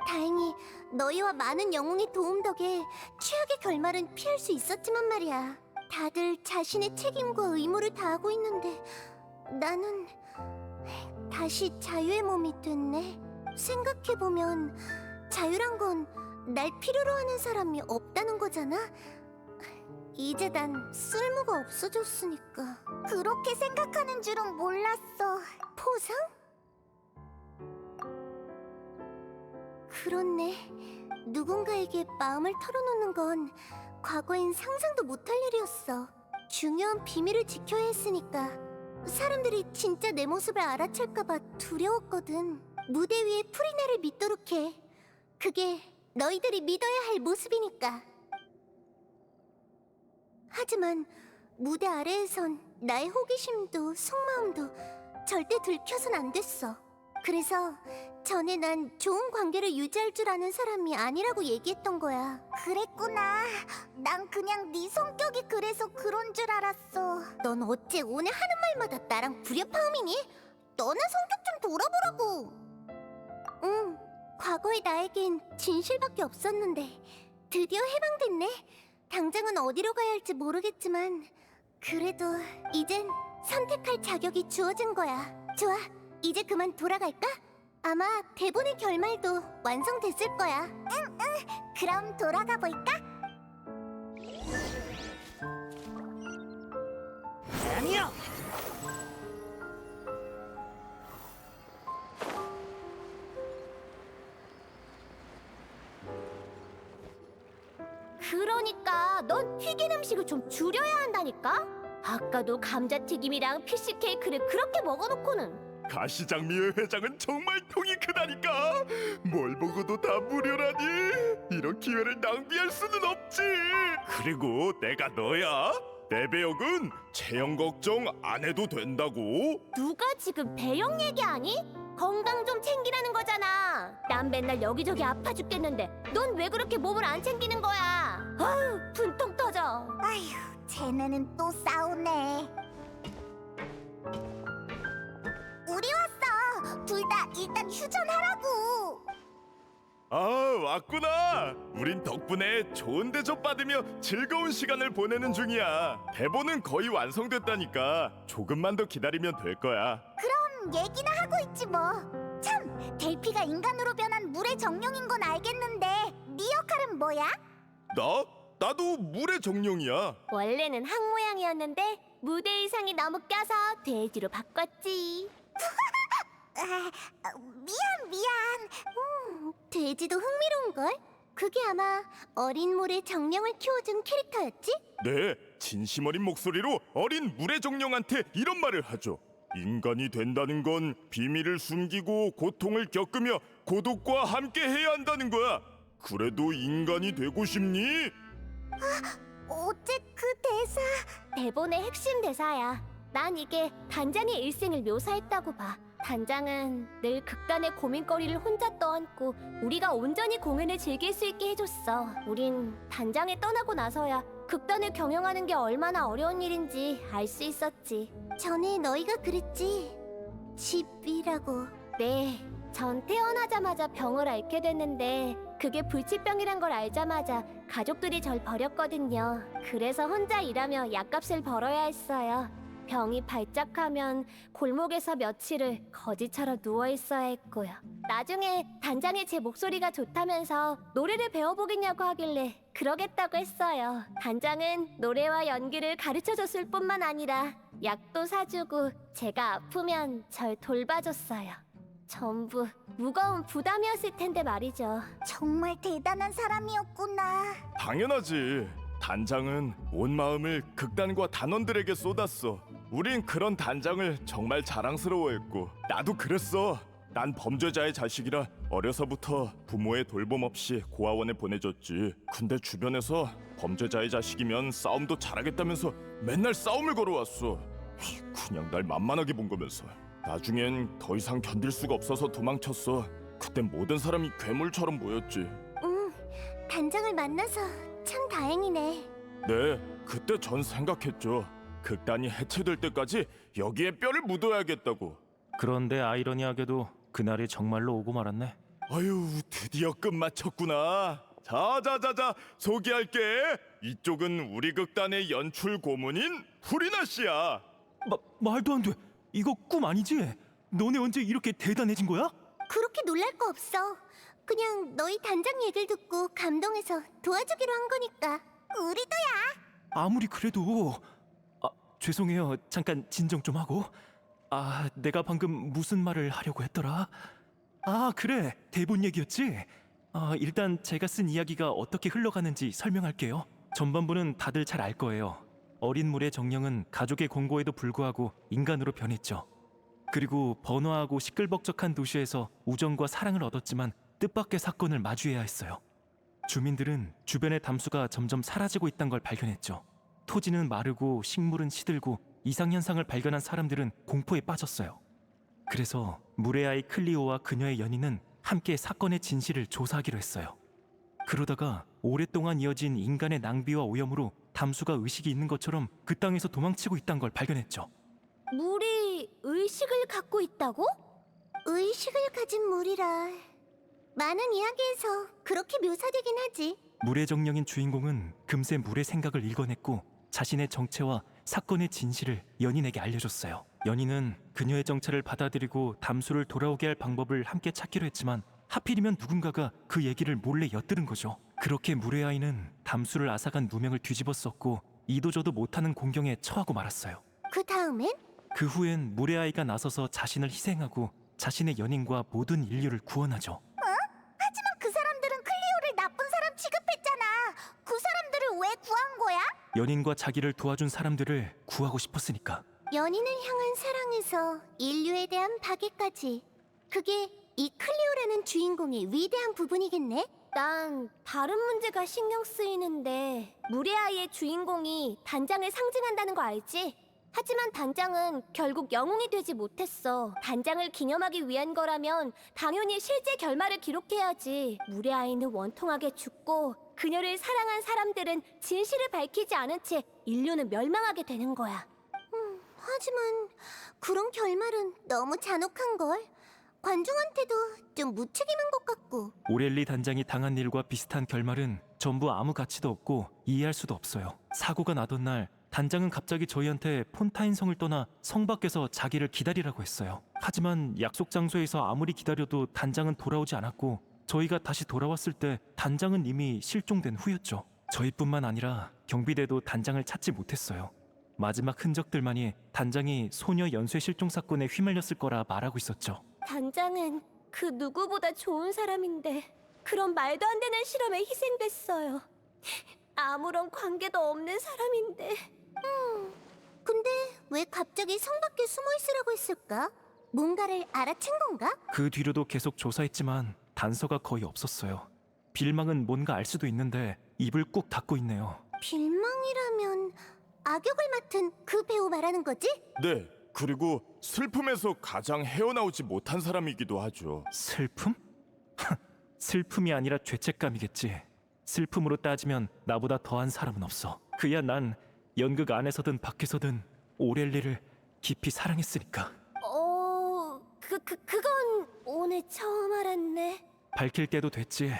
다행히 너희와 많은 영웅의 도움 덕에 최악의 결말은 피할 수 있었지만 말이야. 다들 자신의 책임과 의무를 다하고 있는데 나는 다시 자유의 몸이 됐네. 생각해보면 자유란 건 날 필요로 하는 사람이 없다는 거잖아. 이제 난 쓸모가 없어졌으니까. 그렇게 생각하는 줄은 몰랐어. 포상? 그렇네. 누군가에게 마음을 털어놓는 건 과거엔 상상도 못할 일이었어. 중요한 비밀을 지켜야 했으니까. 사람들이 진짜 내 모습을 알아챌까봐 두려웠거든. 무대 위에 풀이 나를 믿도록 해. 그게 너희들이 믿어야 할 모습이니까. 하지만 무대 아래에선 나의 호기심도 속마음도 절대 들켜선 안 됐어. 그래서 전에 난 좋은 관계를 유지할 줄 아는 사람이 아니라고 얘기했던 거야. 그랬구나. 난 그냥 네 성격이 그래서 그런 줄 알았어. 넌 어째 오늘 하는 말마다 나랑 불협화음이니? 너나 성격 좀 돌아보라고. 응, 과거의 나에겐 진실밖에 없었는데 드디어 해방됐네. 당장은 어디로 가야 할지 모르겠지만 그래도 이젠 선택할 자격이 주어진 거야. 좋아, 이제 그만 돌아갈까? 아마 대본의 결말도 완성됐을 거야. 그럼 돌아가 볼까? 아니요. 그러니까 넌 튀긴 음식을 좀 줄여야 한다니까? 아까도 감자튀김이랑 피시 케이크를 그렇게 먹어놓고는. 가시장미회 회장은 정말 통이 크다니까. 뭘 먹어도 다 무료라니. 이런 기회를 낭비할 수는 없지. 그리고 내가 너야. 내 배역은 체형 걱정 안 해도 된다고. 누가 지금 배영 얘기하니? 건강 좀 챙기라는 거잖아. 난 맨날 여기저기 아파 죽겠는데 넌 왜 그렇게 몸을 안 챙기는 거야? 아유, 분통 터져. 아휴, 쟤네는 또 싸우네. 우리 왔어. 둘 다 일단 휴전하라고. 아, 왔구나. 우린 덕분에 좋은 대접 받으며 즐거운 시간을 보내는 중이야. 대본은 거의 완성됐다니까. 조금만 더 기다리면 될 거야. 얘기나 하고 있지 뭐. 참, 델피가 인간으로 변한 물의 정령인 건 알겠는데 네 역할은 뭐야? 나도 물의 정령이야. 원래는 항 모양이었는데 무대 의상이 너무 껴서 돼지로 바꿨지. 미안. 돼지도 흥미로운걸? 그게 아마 어린 물의 정령을 키워준 캐릭터였지? 네, 진심 어린 목소리로 어린 물의 정령한테 이런 말을 하죠. 인간이 된다는 건 비밀을 숨기고 고통을 겪으며 고독과 함께 해야 한다는 거야. 그래도 인간이 되고 싶니? 어째 그 대사... 대본의 핵심 대사야. 난 이게 단장의 일생을 묘사했다고 봐. 단장은 늘 극단의 고민거리를 혼자 떠안고 우리가 온전히 공연을 즐길 수 있게 해줬어. 우린 단장에 떠나고 나서야 극단을 경영하는 게 얼마나 어려운 일인지 알 수 있었지. 전에 너희가 그랬지. 집이라고. 네, 전 태어나자마자 병을 앓게 됐는데 그게 불치병이란 걸 알자마자 가족들이 절 버렸거든요. 그래서 혼자 일하며 약값을 벌어야 했어요. 병이 발작하면 골목에서 며칠을 거지처럼 누워 있어야 했고요. 나중에 단장이 제 목소리가 좋다면서 노래를 배워보겠냐고 하길래 그러겠다고 했어요. 단장은 노래와 연기를 가르쳐줬을 뿐만 아니라 약도 사주고 제가 아프면 절 돌봐줬어요. 전부 무거운 부담이었을 텐데 말이죠. 정말 대단한 사람이었구나. 당연하지. 단장은 온 마음을 극단과 단원들에게 쏟았어. 우린 그런 단장을 정말 자랑스러워했고 나도 그랬어. 난 범죄자의 자식이라 어려서부터 부모의 돌봄 없이 고아원에 보내줬지. 근데 주변에서 범죄자의 자식이면 싸움도 잘하겠다면서 맨날 싸움을 걸어왔어. 그냥 날 만만하게 본 거면서. 나중엔 더 이상 견딜 수가 없어서 도망쳤어. 그땐 모든 사람이 괴물처럼 보였지. 단장을 만나서 참 다행이네. 네, 그때 전 생각했죠. 극단이 해체될 때까지 여기에 뼈를 묻어야겠다고. 그런데 아이러니하게도 그날이 정말로 오고 말았네. 아유, 드디어 끝마쳤구나. 자자자자, 소개할게. 이쪽은 우리 극단의 연출 고문인 후리나 씨야. 말도 안 돼. 이거 꿈 아니지? 너네 언제 이렇게 대단해진 거야? 그렇게 놀랄 거 없어. 그냥 너희 단장 얘기를 듣고 감동해서 도와주기로 한 거니까. 우리도야. 아무리 그래도 죄송해요. 잠깐 진정 좀 하고. 내가 방금 무슨 말을 하려고 했더라? 그래. 대본 얘기였지? 일단 제가 쓴 이야기가 어떻게 흘러가는지 설명할게요. 전반부는 다들 잘 알 거예요. 어린 물의 정령은 가족의 권고에도 불구하고 인간으로 변했죠. 그리고 번화하고 시끌벅적한 도시에서 우정과 사랑을 얻었지만 뜻밖의 사건을 마주해야 했어요. 주민들은 주변의 담수가 점점 사라지고 있다는 걸 발견했죠. 토지는 마르고 식물은 시들고 이상현상을 발견한 사람들은 공포에 빠졌어요. 그래서 물의 아이 클리오와 그녀의 연인은 함께 사건의 진실을 조사하기로 했어요. 그러다가 오랫동안 이어진 인간의 낭비와 오염으로 담수가 의식이 있는 것처럼 그 땅에서 도망치고 있다는 걸 발견했죠. 물이 의식을 갖고 있다고? 의식을 가진 물이라. 많은 이야기에서 그렇게 묘사되긴 하지. 물의 정령인 주인공은 금세 물의 생각을 읽어냈고 자신의 정체와 사건의 진실을 연인에게 알려줬어요. 연인은 그녀의 정체를 받아들이고 담수를 돌아오게 할 방법을 함께 찾기로 했지만 하필이면 누군가가 그 얘기를 몰래 엿들은 거죠. 그렇게 물의 아이는 담수를 앗아간 누명을 뒤집어 썼고 이도저도 못하는 공경에 처하고 말았어요. 그 다음엔? 그 후엔 물의 아이가 나서서 자신을 희생하고 자신의 연인과 모든 인류를 구원하죠. 하지만 그 사람들은 클리오를 나쁜 사람 취급했잖아. 그 사람들을 왜 구한 거야? 연인과 자기를 도와준 사람들을 구하고 싶었으니까. 연인을 향한 사랑에서 인류에 대한 파괴까지. 그게 이 클리오라는 주인공의 위대한 부분이겠네? 난 다른 문제가 신경 쓰이는데 물의 아이의 주인공이 단장을 상징한다는 거 알지? 하지만 단장은 결국 영웅이 되지 못했어. 단장을 기념하기 위한 거라면 당연히 실제 결말을 기록해야지. 물의 아이는 원통하게 죽고 그녀를 사랑한 사람들은 진실을 밝히지 않은 채 인류는 멸망하게 되는 거야. 하지만 그런 결말은 너무 잔혹한걸. 관중한테도 좀 무책임한 것 같고. 오렐리 단장이 당한 일과 비슷한 결말은 전부 아무 가치도 없고 이해할 수도 없어요. 사고가 나던 날 단장은 갑자기 저희한테 폰타인 성을 떠나 성 밖에서 자기를 기다리라고 했어요. 하지만 약속 장소에서 아무리 기다려도 단장은 돌아오지 않았고 저희가 다시 돌아왔을 때 단장은 이미 실종된 후였죠. 저희뿐만 아니라 경비대도 단장을 찾지 못했어요. 마지막 흔적들만이 단장이 소녀 연쇄 실종 사건에 휘말렸을 거라 말하고 있었죠. 단장은 그 누구보다 좋은 사람인데 그런 말도 안 되는 실험에 희생됐어요. 아무런 관계도 없는 사람인데. 근데 왜 갑자기 성 밖에 숨어 있으라고 했을까? 뭔가를 알아챈 건가? 그 뒤로도 계속 조사했지만 단서가 거의 없었어요. 빌망은 뭔가 알 수도 있는데 입을 꾹 닫고 있네요. 빌망이라면 악역을 맡은 그 배우 말하는 거지? 네, 그리고 슬픔에서 가장 헤어나오지 못한 사람이기도 하죠. 슬픔? 슬픔이 아니라 죄책감이겠지. 슬픔으로 따지면 나보다 더한 사람은 없어. 그야 난 연극 안에서든 밖에서든 오렐리를 깊이 사랑했으니까. 그건 오늘 처음 알았네. 밝힐 때도 됐지.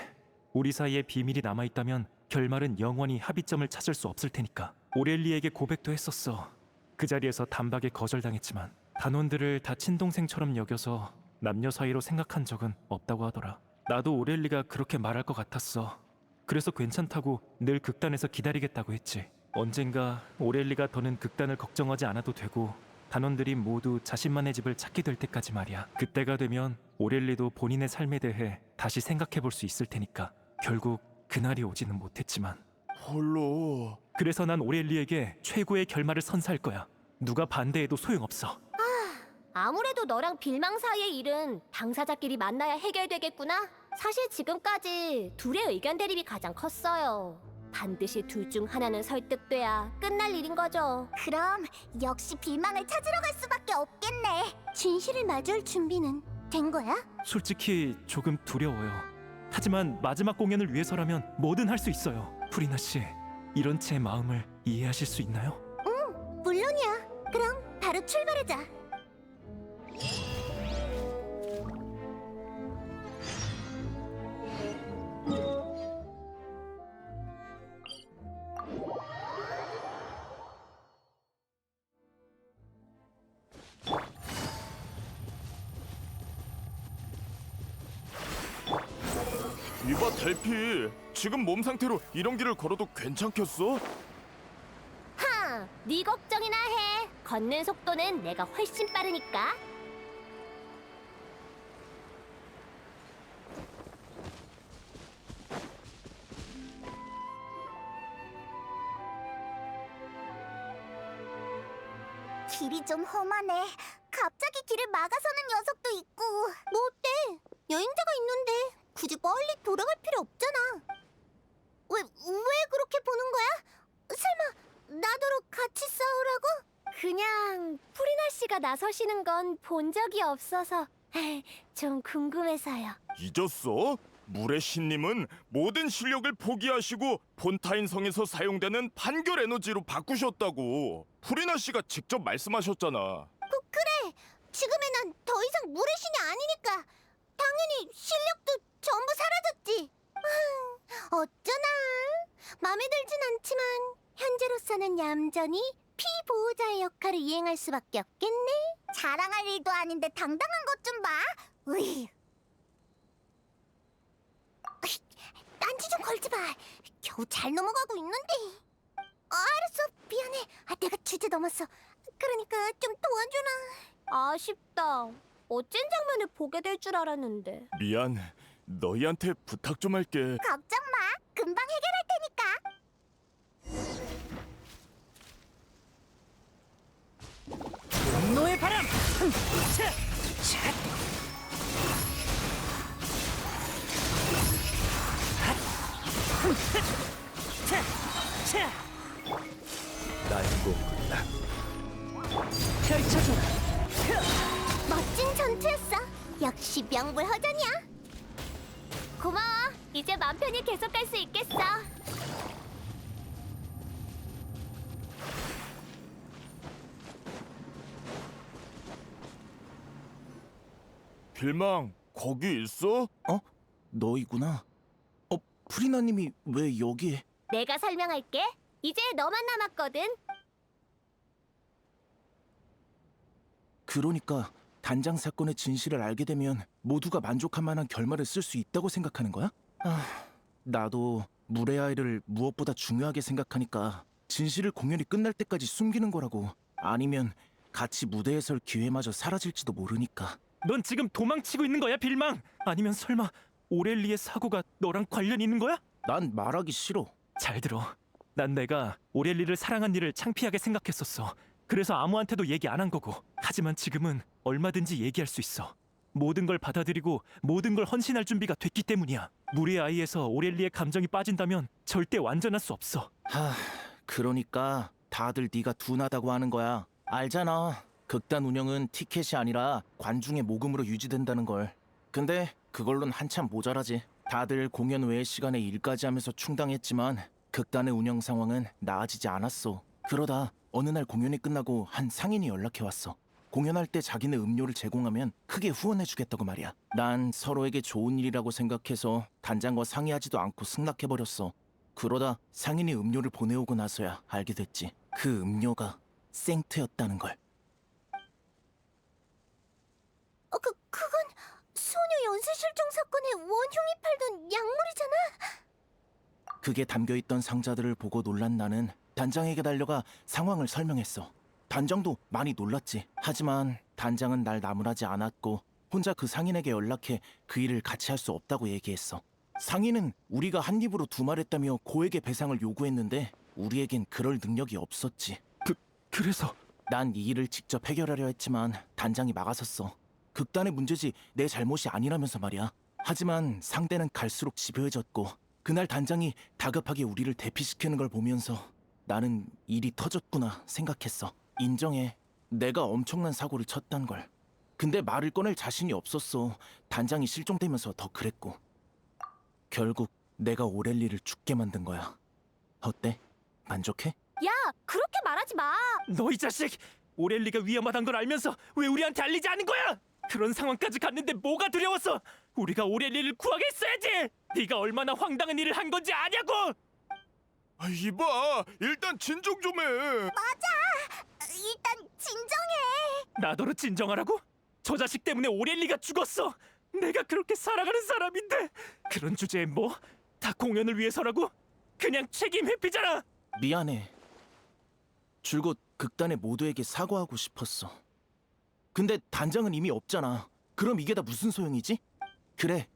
우리 사이에 비밀이 남아있다면 결말은 영원히 합의점을 찾을 수 없을 테니까. 오렐리에게 고백도 했었어. 그 자리에서 단박에 거절당했지만 단원들을 다 친동생처럼 여겨서 남녀 사이로 생각한 적은 없다고 하더라. 나도 오렐리가 그렇게 말할 것 같았어. 그래서 괜찮다고 늘 극단에서 기다리겠다고 했지. 언젠가 오렐리가 더는 극단을 걱정하지 않아도 되고 단원들이 모두 자신만의 집을 찾게 될 때까지 말이야. 그때가 되면 오렐리도 본인의 삶에 대해 다시 생각해 볼 수 있을 테니까. 결국 그날이 오지는 못했지만. 홀로 그래서 난 오렐리에게 최고의 결말을 선사할 거야. 누가 반대해도 소용없어. 아무래도 너랑 빌망 사이의 일은 당사자끼리 만나야 해결되겠구나. 사실 지금까지 둘의 의견 대립이 가장 컸어요. 반드시 둘 중 하나는 설득돼야 끝날 일인 거죠. 그럼 역시 빌망을 찾으러 갈 수밖에 없겠네. 진실을 마주할 준비는 된 거야? 솔직히 조금 두려워요. 하지만 마지막 공연을 위해서라면 뭐든 할 수 있어요. 프리나 씨, 이런 제 마음을 이해하실 수 있나요? 물론이야. 그럼 바로 출발하자. 이봐 델피, 지금 몸 상태로 이런 길을 걸어도 괜찮겠어? 네 걱정이나 해. 걷는 속도는 내가 훨씬 빠르니까. 길이 좀 험하네. 갑자기 길을 막아서는 녀석도 있고. 뭐 어때? 여행자가 있는데 굳이 멀리 돌아갈 필요 없잖아. 왜 그렇게 보는 거야? 설마 나더러 같이 싸우라고? 그냥 프리나 씨가 나서시는 건 본 적이 없어서 좀 궁금해서요. 잊었어? 물의 신님은 모든 실력을 포기하시고 폰타인 성에서 사용되는 판결 에너지로 바꾸셨다고. 프리나 씨가 직접 말씀하셨잖아. 그래. 지금의 난 더 이상 물의 신이 아니니까 당연히 실력도 전부 사라졌지. 어쩌나 마음에 들진 않지만 현재로서는 얌전히 피보호자의 역할을 이행할 수밖에 없겠네. 자랑할 일도 아닌데 당당한 것 좀 봐. 으이. 딴지 좀 걸지 마. 겨우 잘 넘어가고 있는데. 알았어. 미안해. 내가 주제 넘었어. 그러니까 좀 도와주라. 아쉽다. 어쩐 장면을 보게 될 줄 알았는데. 미안, 너희한테 부탁 좀 할게. 걱정 마. 금방 해결할 테니까. 분노의 바람. 차, 차. 차, 차. 나의 꿈꾸다. 펼쳐줘라. 멋진 전투였어. 역시 명불허전이야. 고마워. 이제 맘 편히 계속 갈 수 있겠어. 빌망, 거기 있어? 너희구나. 프리나님이 왜 여기? 내가 설명할게. 이제 너만 남았거든. 그러니까 단장 사건의 진실을 알게 되면 모두가 만족할 만한 결말을 쓸 수 있다고 생각하는 거야? 나도 물의 아이를 무엇보다 중요하게 생각하니까 진실을 공연이 끝날 때까지 숨기는 거라고. 아니면 같이 무대에 설 기회마저 사라질지도 모르니까. 넌 지금 도망치고 있는 거야, 빌망? 아니면 설마 오렐리의 사고가 너랑 관련 있는 거야? 난 말하기 싫어. 잘 들어. 난 내가 오렐리를 사랑한 일을 창피하게 생각했었어. 그래서 아무한테도 얘기 안 한 거고. 하지만 지금은 얼마든지 얘기할 수 있어. 모든 걸 받아들이고 모든 걸 헌신할 준비가 됐기 때문이야. 물의 아이에서 오렐리의 감정이 빠진다면 절대 완전할 수 없어. 그러니까 다들 네가 둔하다고 하는 거야. 알잖아. 극단 운영은 티켓이 아니라 관중의 모금으로 유지된다는 걸. 근데 그걸론 한참 모자라지. 다들 공연 외의 시간에 일까지 하면서 충당했지만 극단의 운영 상황은 나아지지 않았어. 그러다 어느 날 공연이 끝나고 한 상인이 연락해왔어. 공연할 때 자기네 음료를 제공하면 크게 후원해주겠다고 말이야. 난 서로에게 좋은 일이라고 생각해서 단장과 상의하지도 않고 승낙해버렸어. 그러다 상인이 음료를 보내오고 나서야 알게 됐지. 그 음료가 생트였다는 걸. 그건 소녀 연쇄 실종 사건의 원흉이 팔던 약물이잖아. 그게 담겨있던 상자들을 보고 놀란 나는 단장에게 달려가 상황을 설명했어. 단장도 많이 놀랐지. 하지만 단장은 날 나무라지 않았고 혼자 그 상인에게 연락해 그 일을 같이 할 수 없다고 얘기했어. 상인은 우리가 한 입으로 두말했다며 고액의 배상을 요구했는데 우리에겐 그럴 능력이 없었지. 그래서 난 이 일을 직접 해결하려 했지만 단장이 막아섰어. 극단의 문제지 내 잘못이 아니라면서 말이야. 하지만 상대는 갈수록 집요해졌고 그날 단장이 다급하게 우리를 대피시키는 걸 보면서 나는 일이 터졌구나 생각했어. 인정해. 내가 엄청난 사고를 쳤단 걸. 근데 말을 꺼낼 자신이 없었어. 단장이 실종되면서 더 그랬고. 결국 내가 오렐리를 죽게 만든 거야. 어때? 만족해? 야, 그렇게 말하지 마. 너 이 자식! 오렐리가 위험하단 걸 알면서 왜 우리한테 알리지 않은 거야? 그런 상황까지 갔는데 뭐가 두려웠어? 우리가 오렐리를 구하게 했어야지! 네가 얼마나 황당한 일을 한 건지 아냐고! 이봐, 일단 진정 좀 해. 일단 진정해. 나더러 진정하라고? 저 자식 때문에 오렐리가 죽었어! 내가 그렇게 사랑하는 사람인데 그런 주제에 뭐? 다 공연을 위해서라고? 그냥 책임 회피잖아! 미안해. 줄곧 극단의 모두에게 사과하고 싶었어. 근데 단장은 이미 없잖아. 그럼 이게 다 무슨 소용이지? 그래.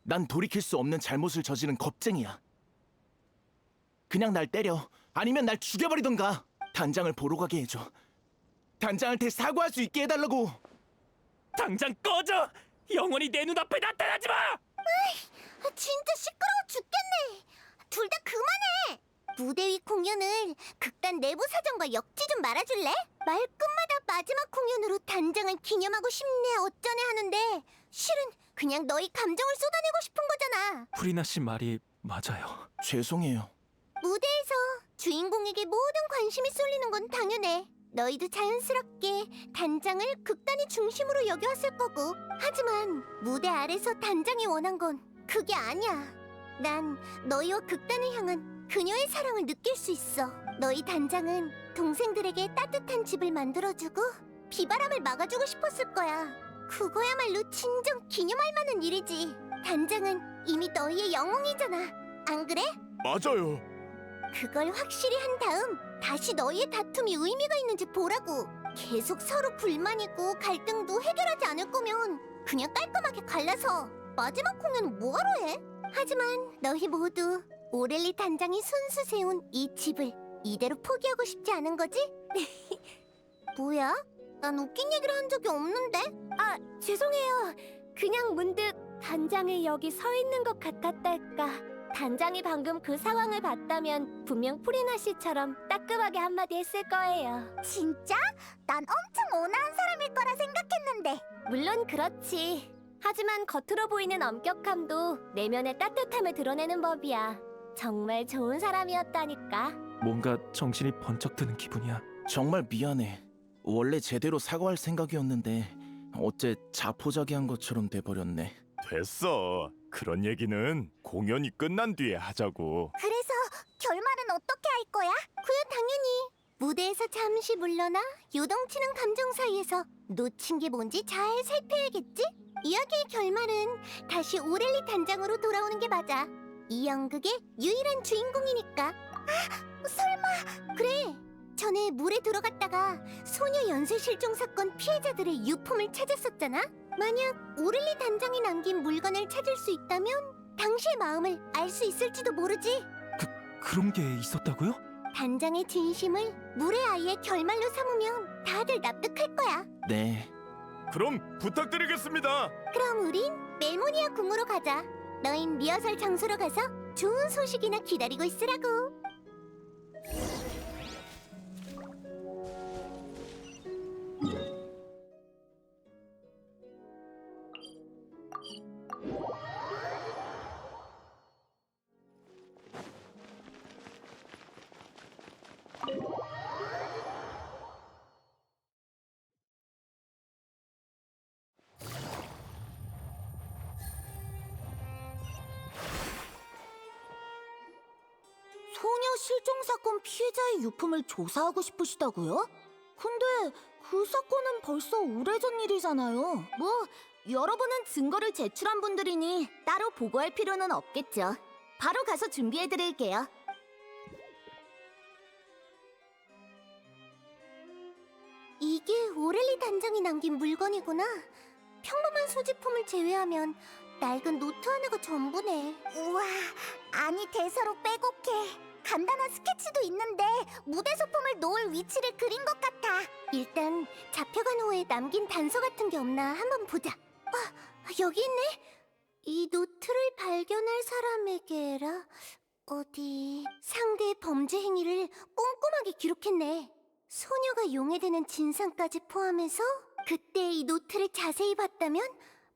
난 돌이킬 수 없는 잘못을 저지른 겁쟁이야. 그냥 날 때려. 아니면 날 죽여버리던가. 단장을 보러 가게 해줘. 단장한테 사과할 수 있게 해달라고. 당장 꺼져! 영원히 내 눈앞에 나타나지 마! 진짜 시끄러워 죽겠네. 둘 다 그만해. 무대 위 공연을 극단 내부 사정과 엮지 좀 말아줄래? 말끝마다 마지막 공연으로 단장을 기념하고 싶네 어쩌네 하는데 실은 그냥 너희 감정을 쏟아내고 싶은 거잖아. 프리나 씨 말이 맞아요. 죄송해요. 무대에서 주인공에게 모든 관심이 쏠리는 건 당연해. 너희도 자연스럽게 단장을 극단의 중심으로 여겨왔을 거고. 하지만 무대 아래서 단장이 원한 건 그게 아니야. 난 너희와 극단을 향한 그녀의 사랑을 느낄 수 있어. 너희 단장은 동생들에게 따뜻한 집을 만들어주고 비바람을 막아주고 싶었을 거야. 그거야말로 진정 기념할 만한 일이지. 단장은 이미 너희의 영웅이잖아. 안 그래? 맞아요. 그걸 확실히 한 다음 다시 너희의 다툼이 의미가 있는지 보라고. 계속 서로 불만이고 갈등도 해결하지 않을 거면 그냥 깔끔하게 갈라서 마지막 공연은 뭐하러 해? 하지만 너희 모두 오렐리 단장이 손수 세운 이 집을 이대로 포기하고 싶지 않은 거지? 뭐야? 난 웃긴 얘기를 한 적이 없는데? 아, 죄송해요. 그냥 문득 단장이 여기 서 있는 것 같았달까. 단장이 방금 그 상황을 봤다면 분명 프리나 씨처럼 따끔하게 한마디 했을 거예요. 진짜? 난 엄청 온화한 사람일 거라 생각했는데. 물론 그렇지. 하지만 겉으로 보이는 엄격함도 내면의 따뜻함을 드러내는 법이야. 정말 좋은 사람이었다니까. 뭔가 정신이 번쩍 드는 기분이야. 정말 미안해. 원래 제대로 사과할 생각이었는데 어째 자포자기한 것처럼 돼버렸네. 됐어. 그런 얘기는 공연이 끝난 뒤에 하자고. 그래서 결말은 어떻게 할 거야? 그야 당연히 무대에서 잠시 물러나 요동치는 감정 사이에서 놓친 게 뭔지 잘 살펴야겠지? 이야기의 결말은 다시 오렐리 단장으로 돌아오는 게 맞아. 이 연극의 유일한 주인공이니까. 아, 설마. 그래. 전에 물에 들어갔다가 소녀 연쇄 실종 사건 피해자들의 유품을 찾았었잖아. 만약 오렐리 단장이 남긴 물건을 찾을 수 있다면 당시의 마음을 알 수 있을지도 모르지. 그런 게 있었다고요? 단장의 진심을 물의 아이의 결말로 삼으면 다들 납득할 거야. 네, 그럼 부탁드리겠습니다. 그럼 우린 멜모니아 궁으로 가자. 너흰 리허설 장소로 가서 좋은 소식이나 기다리고 있으라고. 소녀 실종 사건 피해자의 유품을 조사하고 싶으시다고요? 근데 그 사건은 벌써 오래전 일이잖아요. 뭐 여러분은 증거를 제출한 분들이니 따로 보고할 필요는 없겠죠. 바로 가서 준비해드릴게요. 이게 오렐리 단장이 남긴 물건이구나. 평범한 소지품을 제외하면 낡은 노트 하나가 전부네. 우와, 아니 대사로 빼곡해. 간단한 스케치도 있는데 무대 소품을 놓을 위치를 그린 것 같아. 일단 잡혀간 후에 남긴 단서 같은 게 없나 한번 보자. 여기 있네. 이 노트를 발견할 사람에게라. 어디 상대의 범죄 행위를 꼼꼼하게 기록했네. 소녀가 용해되는 진상까지 포함해서 그때 이 노트를 자세히 봤다면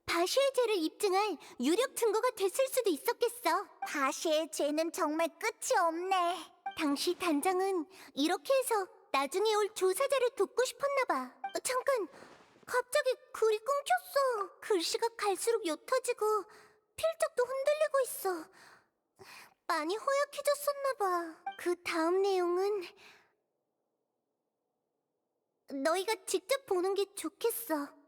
바시의 죄를 입증할 유력 증거가 됐을 수도 있었겠어. 바시의 죄는 정말 끝이 없네. 당시 단장은 이렇게 해서 나중에 올 조사자를 돕고 싶었나 봐. 잠깐, 갑자기 글이 끊겼어. 글씨가 갈수록 옅어지고 필적도 흔들리고 있어. 많이 허약해졌었나 봐. 그 다음 내용은 너희가 직접 보는 게 좋겠어.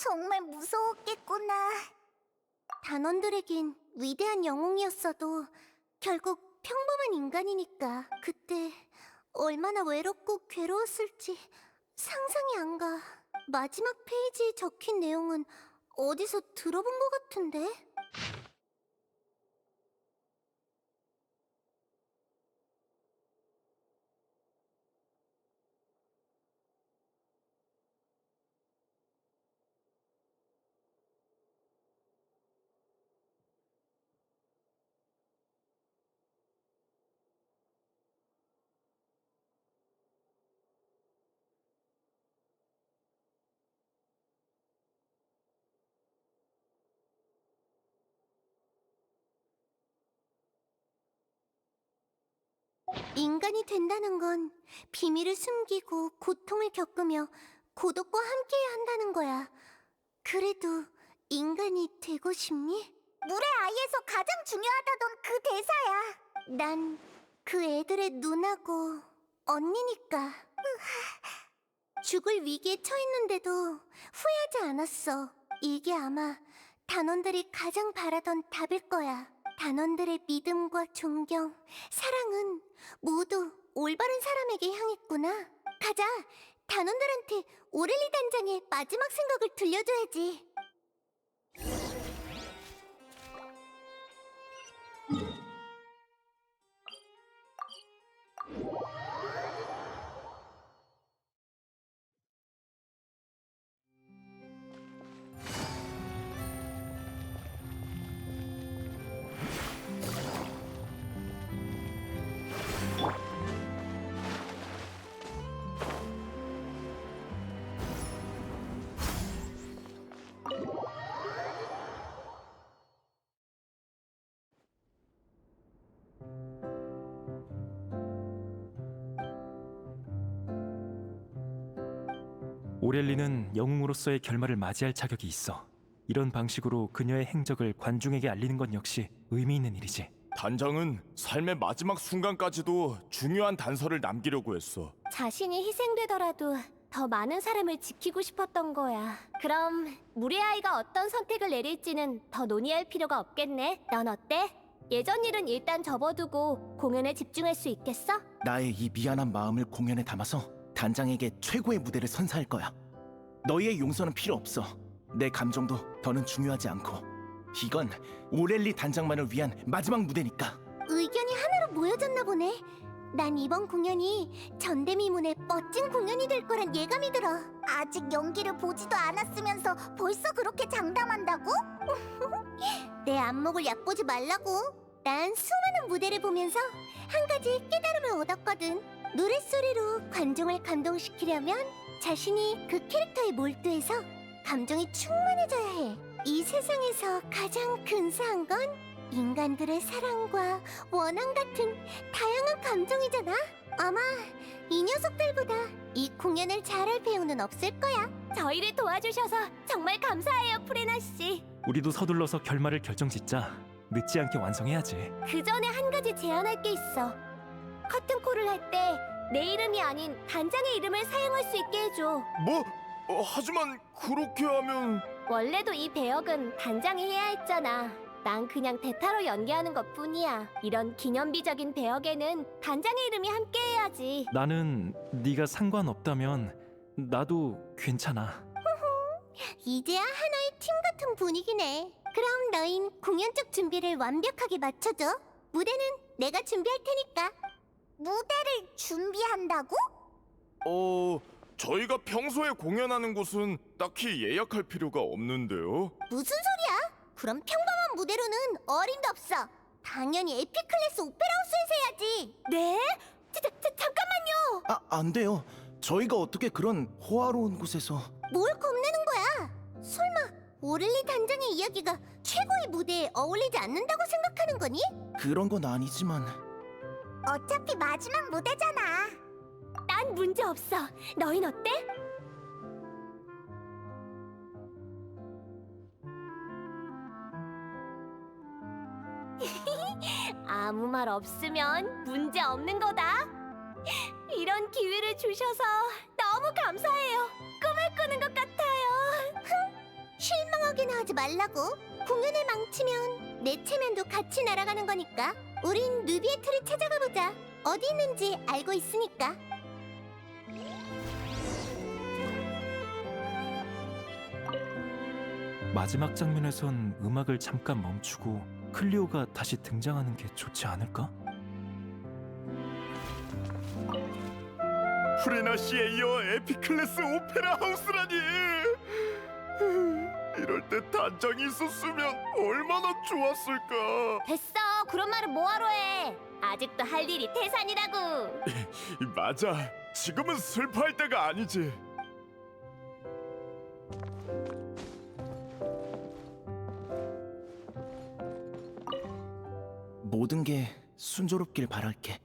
정말 무서웠겠구나. 단원들에겐 위대한 영웅이었어도 결국 평범한 인간이니까 그때 얼마나 외롭고 괴로웠을지 상상이 안 가. 마지막 페이지에 적힌 내용은 어디서 들어본 것 같은데? 인간이 된다는 건 비밀을 숨기고 고통을 겪으며 고독과 함께해야 한다는 거야. 그래도 인간이 되고 싶니? 물의 아이에서 가장 중요하다던 그 대사야. 난 그 애들의 누나고 언니니까. 죽을 위기에 처했는데도 후회하지 않았어. 이게 아마 단원들이 가장 바라던 답일 거야. 단원들의 믿음과 존경, 사랑은 모두 올바른 사람에게 향했구나. 가자, 단원들한테 오렐리 단장의 마지막 생각을 들려줘야지. 오렐리는 영웅으로서의 결말을 맞이할 자격이 있어. 이런 방식으로 그녀의 행적을 관중에게 알리는 건 역시 의미 있는 일이지. 단장은 삶의 마지막 순간까지도 중요한 단서를 남기려고 했어. 자신이 희생되더라도 더 많은 사람을 지키고 싶었던 거야. 그럼 무레아이가 어떤 선택을 내릴지는 더 논의할 필요가 없겠네. 넌 어때? 예전 일은 일단 접어두고 공연에 집중할 수 있겠어? 나의 이 미안한 마음을 공연에 담아서 단장에게 최고의 무대를 선사할 거야. 너희의 용서는 필요 없어. 내 감정도 더는 중요하지 않고. 이건 오렐리 단장만을 위한 마지막 무대니까. 의견이 하나로 모여졌나 보네. 난 이번 공연이 전대미문의 멋진 공연이 될 거란 예감이 들어. 아직 연기를 보지도 않았으면서 벌써 그렇게 장담한다고? 내 안목을 얕보지 말라고. 난 수많은 무대를 보면서 한 가지 깨달음을 얻었거든. 노랫소리로 관중을 감동시키려면 자신이 그 캐릭터에 몰두해서 감정이 충만해져야 해. 이 세상에서 가장 근사한 건 인간들의 사랑과 원한 같은 다양한 감정이잖아. 아마 이 녀석들보다 이 공연을 잘할 배우는 없을 거야. 저희를 도와주셔서 정말 감사해요, 프레나 씨. 우리도 서둘러서 결말을 결정짓자. 늦지 않게 완성해야지. 그 전에 한 가지 제안할 게 있어. 커튼콜을 할 때 내 이름이 아닌 단장의 이름을 사용할 수 있게 해줘. 뭐? 하지만 그렇게 하면... 원래도 이 배역은 단장이 해야 했잖아. 난 그냥 대타로 연기하는 것뿐이야. 이런 기념비적인 배역에는 단장의 이름이 함께해야지. 나는 네가 상관없다면 나도 괜찮아. 이제야 하나의 팀 같은 분위기네. 그럼 너흰 공연 쪽 준비를 완벽하게 맞춰줘. 무대는 내가 준비할 테니까. 무대를 준비한다고? 저희가 평소에 공연하는 곳은 딱히 예약할 필요가 없는데요. 무슨 소리야? 그럼 평범한 무대로는 어림도 없어. 당연히 에픽클래스 오페라하우스에서 해야지. 네? 잠깐만요. 안 돼요. 저희가 어떻게 그런 호화로운 곳에서... 뭘 겁내는 거야? 설마 오를리 단장의 이야기가 최고의 무대에 어울리지 않는다고 생각하는 거니? 그런 건 아니지만... 어차피 마지막 무대잖아. 난 문제 없어. 너흰 어때? 아무 말 없으면 문제 없는 거다. 이런 기회를 주셔서 너무 감사해요. 꿈을 꾸는 것 같아요. 실망하게나 하지 말라고. 공연을 망치면 내 체면도 같이 날아가는 거니까. 우린 누비의 틀을 찾아가 보자. 어디 있는지 알고 있으니까. 마지막 장면에선 음악을 잠깐 멈추고 클리오가 다시 등장하는 게 좋지 않을까? 프레나 씨에 이어 에픽클래스 오페라 하우스라니. 이럴 때 단장이 있었으면 얼마나 좋았을까. 됐어. 그런 말은 뭐하러 해. 아직도 할 일이 태산이라고. 맞아. 지금은 슬퍼할 때가 아니지. 모든 게 순조롭길 바랄게.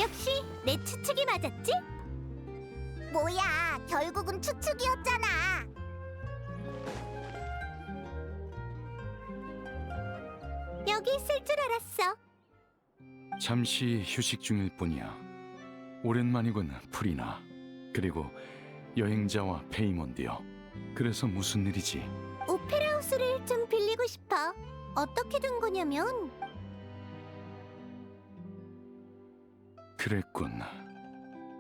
역시 내 추측이 맞았지? 뭐야, 결국은 추측이었잖아. 여기 있을 줄 알았어. 잠시 휴식 중일 뿐이야. 오랜만이군, 프리나. 그리고 여행자와 페이몬드요. 그래서 무슨 일이지? 오페라 하우스를 좀 빌리고 싶어. 어떻게 된 거냐면 그랬군.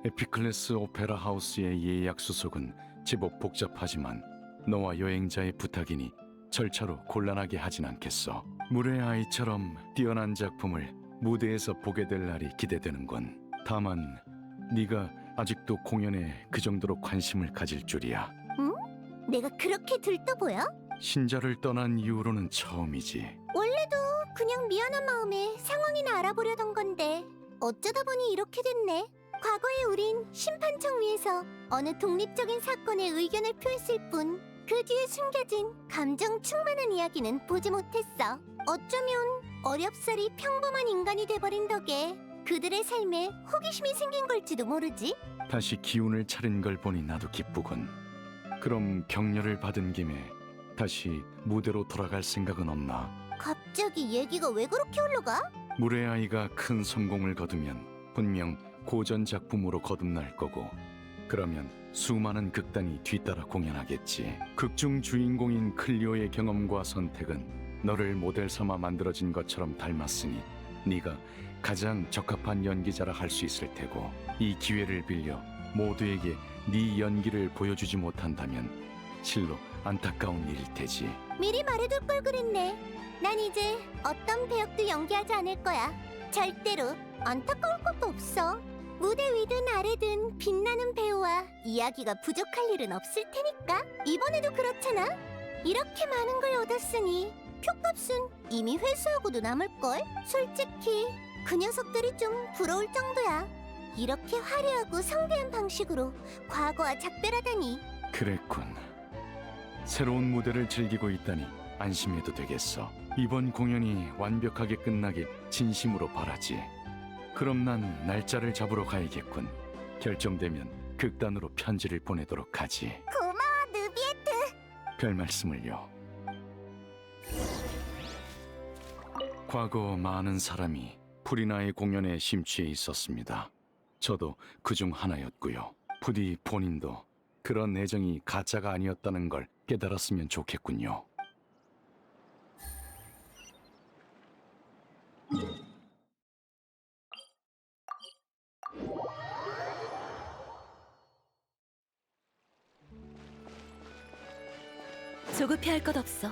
에피클래스 오페라 하우스의 예약 수속은 제법 복잡하지만 너와 여행자의 부탁이니 절차로 곤란하게 하진 않겠어. 물의 아이처럼 뛰어난 작품을 무대에서 보게 될 날이 기대되는군. 다만 네가 아직도 공연에 그 정도로 관심을 가질 줄이야. 내가 그렇게 들떠 보여? 신자를 떠난 이후로는 처음이지. 원래도 그냥 미안한 마음에 상황이나 알아보려던 건데 어쩌다 보니 이렇게 됐네. 과거에 우린 심판청 위에서 어느 독립적인 사건에 의견을 표했을 뿐 그 뒤에 숨겨진 감정 충만한 이야기는 보지 못했어. 어쩌면 어렵사리 평범한 인간이 돼버린 덕에 그들의 삶에 호기심이 생긴 걸지도 모르지. 다시 기운을 차린 걸 보니 나도 기쁘군. 그럼 격려를 받은 김에 다시 무대로 돌아갈 생각은 없나? 갑자기 얘기가 왜 그렇게 흘러가? 물의 아이가 큰 성공을 거두면 분명 고전 작품으로 거듭날 거고, 그러면 수많은 극단이 뒤따라 공연하겠지. 극중 주인공인 클리오의 경험과 선택은 너를 모델 삼아 만들어진 것처럼 닮았으니 네가 가장 적합한 연기자라 할 수 있을 테고, 이 기회를 빌려 모두에게 네 연기를 보여주지 못한다면 실로 안타까운 일일 테지. 미리 말해둘 걸 그랬네. 난 이제 어떤 배역도 연기하지 않을 거야. 절대로 안타까울 것도 없어. 무대 위든 아래든 빛나는 배우와 이야기가 부족할 일은 없을 테니까. 이번에도 그렇잖아. 이렇게 많은 걸 얻었으니 표값은 이미 회수하고도 남을걸. 솔직히 그 녀석들이 좀 부러울 정도야. 이렇게 화려하고 성대한 방식으로 과거와 작별하다니. 그랬군. 새로운 무대를 즐기고 있다니 안심해도 되겠어. 이번 공연이 완벽하게 끝나길 진심으로 바라지. 그럼 난 날짜를 잡으러 가야겠군. 결정되면 극단으로 편지를 보내도록 하지. 고마워, 느비에트. 별 말씀을요. 과거 많은 사람이 프리나의 공연에 심취해 있었습니다. 저도 그중 하나였고요. 부디 본인도 그런 애정이 가짜가 아니었다는 걸 깨달았으면 좋겠군요. 조급해할 것 없어.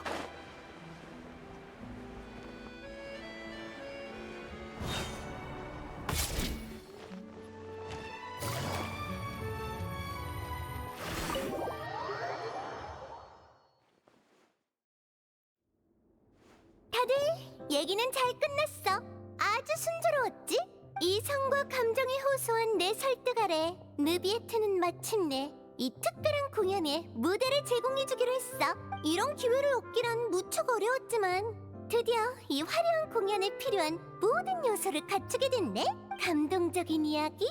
얘기는 잘 끝났어. 아주 순조로웠지? 이성과 감정이 호소한 내 설득 아래 느비에트는 마침내 이 특별한 공연에 무대를 제공해주기로 했어. 이런 기회를 얻기란 무척 어려웠지만 드디어 이 화려한 공연에 필요한 모든 요소를 갖추게 됐네. 감동적인 이야기,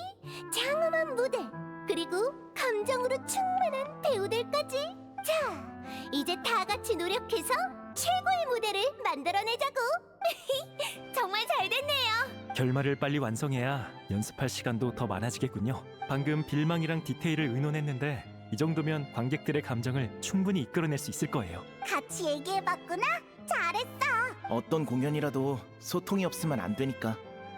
장엄한 무대, 그리고 감정으로 충만한 배우들까지. 자, 이제 다 같이 노력해서 최고의 무대를 만들어내자고. 정말 잘 됐네요. 결말을 빨리 완성해야 연습할 시간도 더 많아지겠군요. 방금 빌망이랑 디테일을 의논했는데 이 정도면 관객들의 감정을 충분히 이끌어낼 수 있을 거예요. 같이 얘기해봤구나. 잘했어. 어떤 공연이라도 소통이 없으면 안 되니까.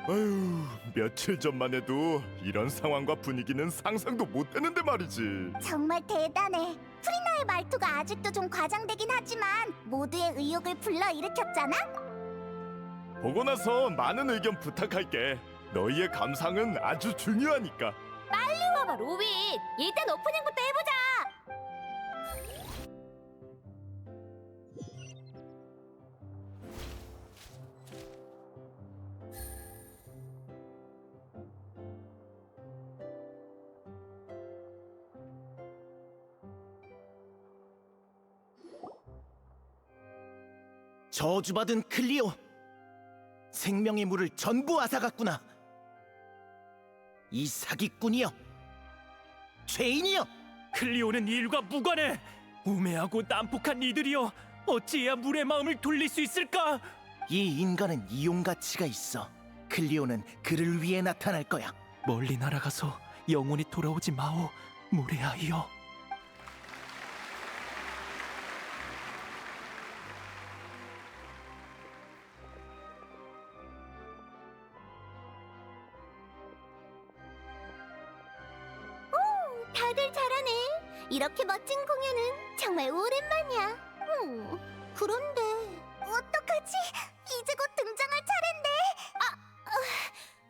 아유, 며칠 전만 해도 이런 상황과 분위기는 상상도 못했는데 말이지. 정말 대단해. 프리나의 말투가 아직도 좀 과장되긴 하지만 모두의 의욕을 불러일으켰잖아. 보고 나서 많은 의견 부탁할게. 너희의 감상은 아주 중요하니까. 빨리 와봐, 로빈. 일단 오프닝부터 해보자. 저주받은 클리오! 생명의 물을 전부 앗아갔구나. 이 사기꾼이여! 죄인이여! 클리오는 일과 무관해. 우매하고 난폭한 이들이여, 어찌해야 물의 마음을 돌릴 수 있을까? 이 인간은 이용 가치가 있어. 클리오는 그를 위해 나타날 거야. 멀리 날아가서 영원히 돌아오지 마오, 물의 아이여. 다들 잘하네. 이렇게 멋진 공연은 정말 오랜만이야. 그런데 어떡하지? 이제 곧 등장할 차례인데.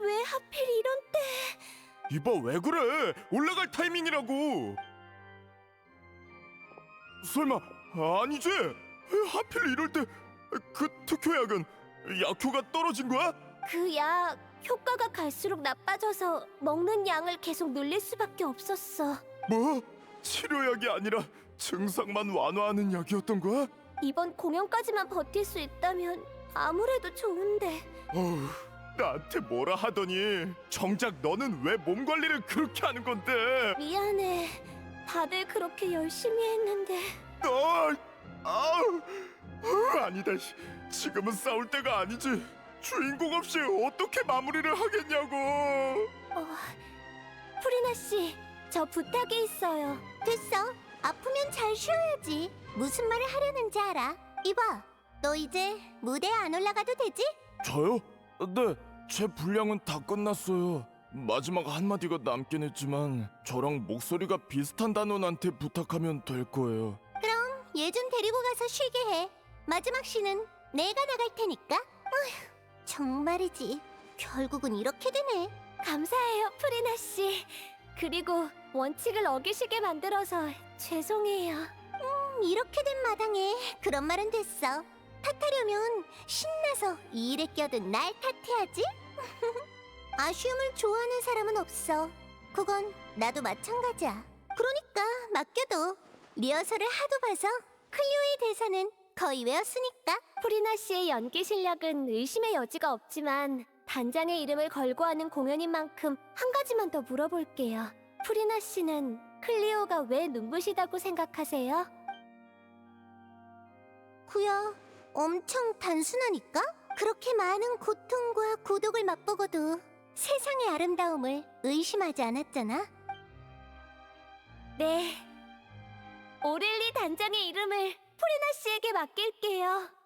왜 하필 이런 때? 이봐, 왜 그래? 올라갈 타이밍이라고. 설마 아니지? 왜 하필 이럴 때 그 특효약은 약효가 떨어진 거야? 그 약 효과가 갈수록 나빠져서 먹는 양을 계속 늘릴 수밖에 없었어. 뭐? 치료약이 아니라 증상만 완화하는 약이었던 거야? 이번 공연까지만 버틸 수 있다면 아무래도 좋은데. 어휴, 나한테 뭐라 하더니 정작 너는 왜 몸 관리를 그렇게 하는 건데? 미안해. 다들 그렇게 열심히 했는데. 아우, 아니다. 지금은 싸울 때가 아니지. 주인공 없이 어떻게 마무리를 하겠냐고. 프리나 씨, 저 부탁이 있어요. 됐어. 아프면 잘 쉬어야지. 무슨 말을 하려는지 알아. 이봐, 너 이제 무대에 안 올라가도 되지? 저요? 네, 제 분량은 다 끝났어요. 마지막 한마디가 남긴 했지만 저랑 목소리가 비슷한 단원한테 부탁하면 될 거예요. 얘 좀 데리고 가서 쉬게 해. 마지막 시는 내가 나갈 테니까. 어휴, 정말이지. 결국은 이렇게 되네. 감사해요, 프리나 씨. 그리고 원칙을 어기시게 만들어서 죄송해요. 이렇게 된 마당에 그런 말은 됐어. 탓하려면 신나서 이 일에 껴든 날 탓해야지. 아쉬움을 좋아하는 사람은 없어. 그건 나도 마찬가지야. 그러니까 맡겨둬. 리허설을 하도 봐서 클리오의 대사는 거의 외웠으니까. 프리나 씨의 연기 실력은 의심의 여지가 없지만 단장의 이름을 걸고 하는 공연인 만큼 한 가지만 더 물어볼게요. 프리나 씨는 클리오가 왜 눈부시다고 생각하세요? 그야 엄청 단순하니까? 그렇게 많은 고통과 고독을 맛보고도 세상의 아름다움을 의심하지 않았잖아. 네. 오렐리 단장의 이름을 프리나 씨에게 맡길게요.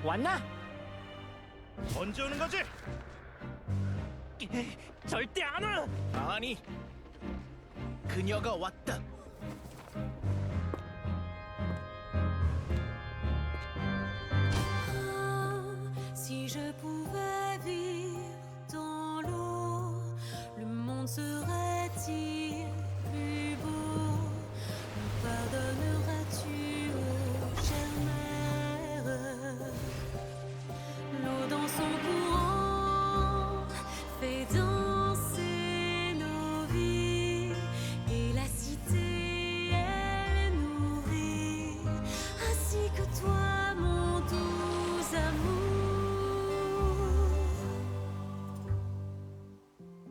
왔나? 언제 오는 거지? 절대 안 와! 아니, 그녀가 왔다. Si je pouvais vivre dans l'eau, le monde serait-il plus beau? Me pardonneras-tu, ô chère mère? L'eau dans son courant fait danser nos vies, et la cité elle est nourrie, ainsi que toi, mon doux amour.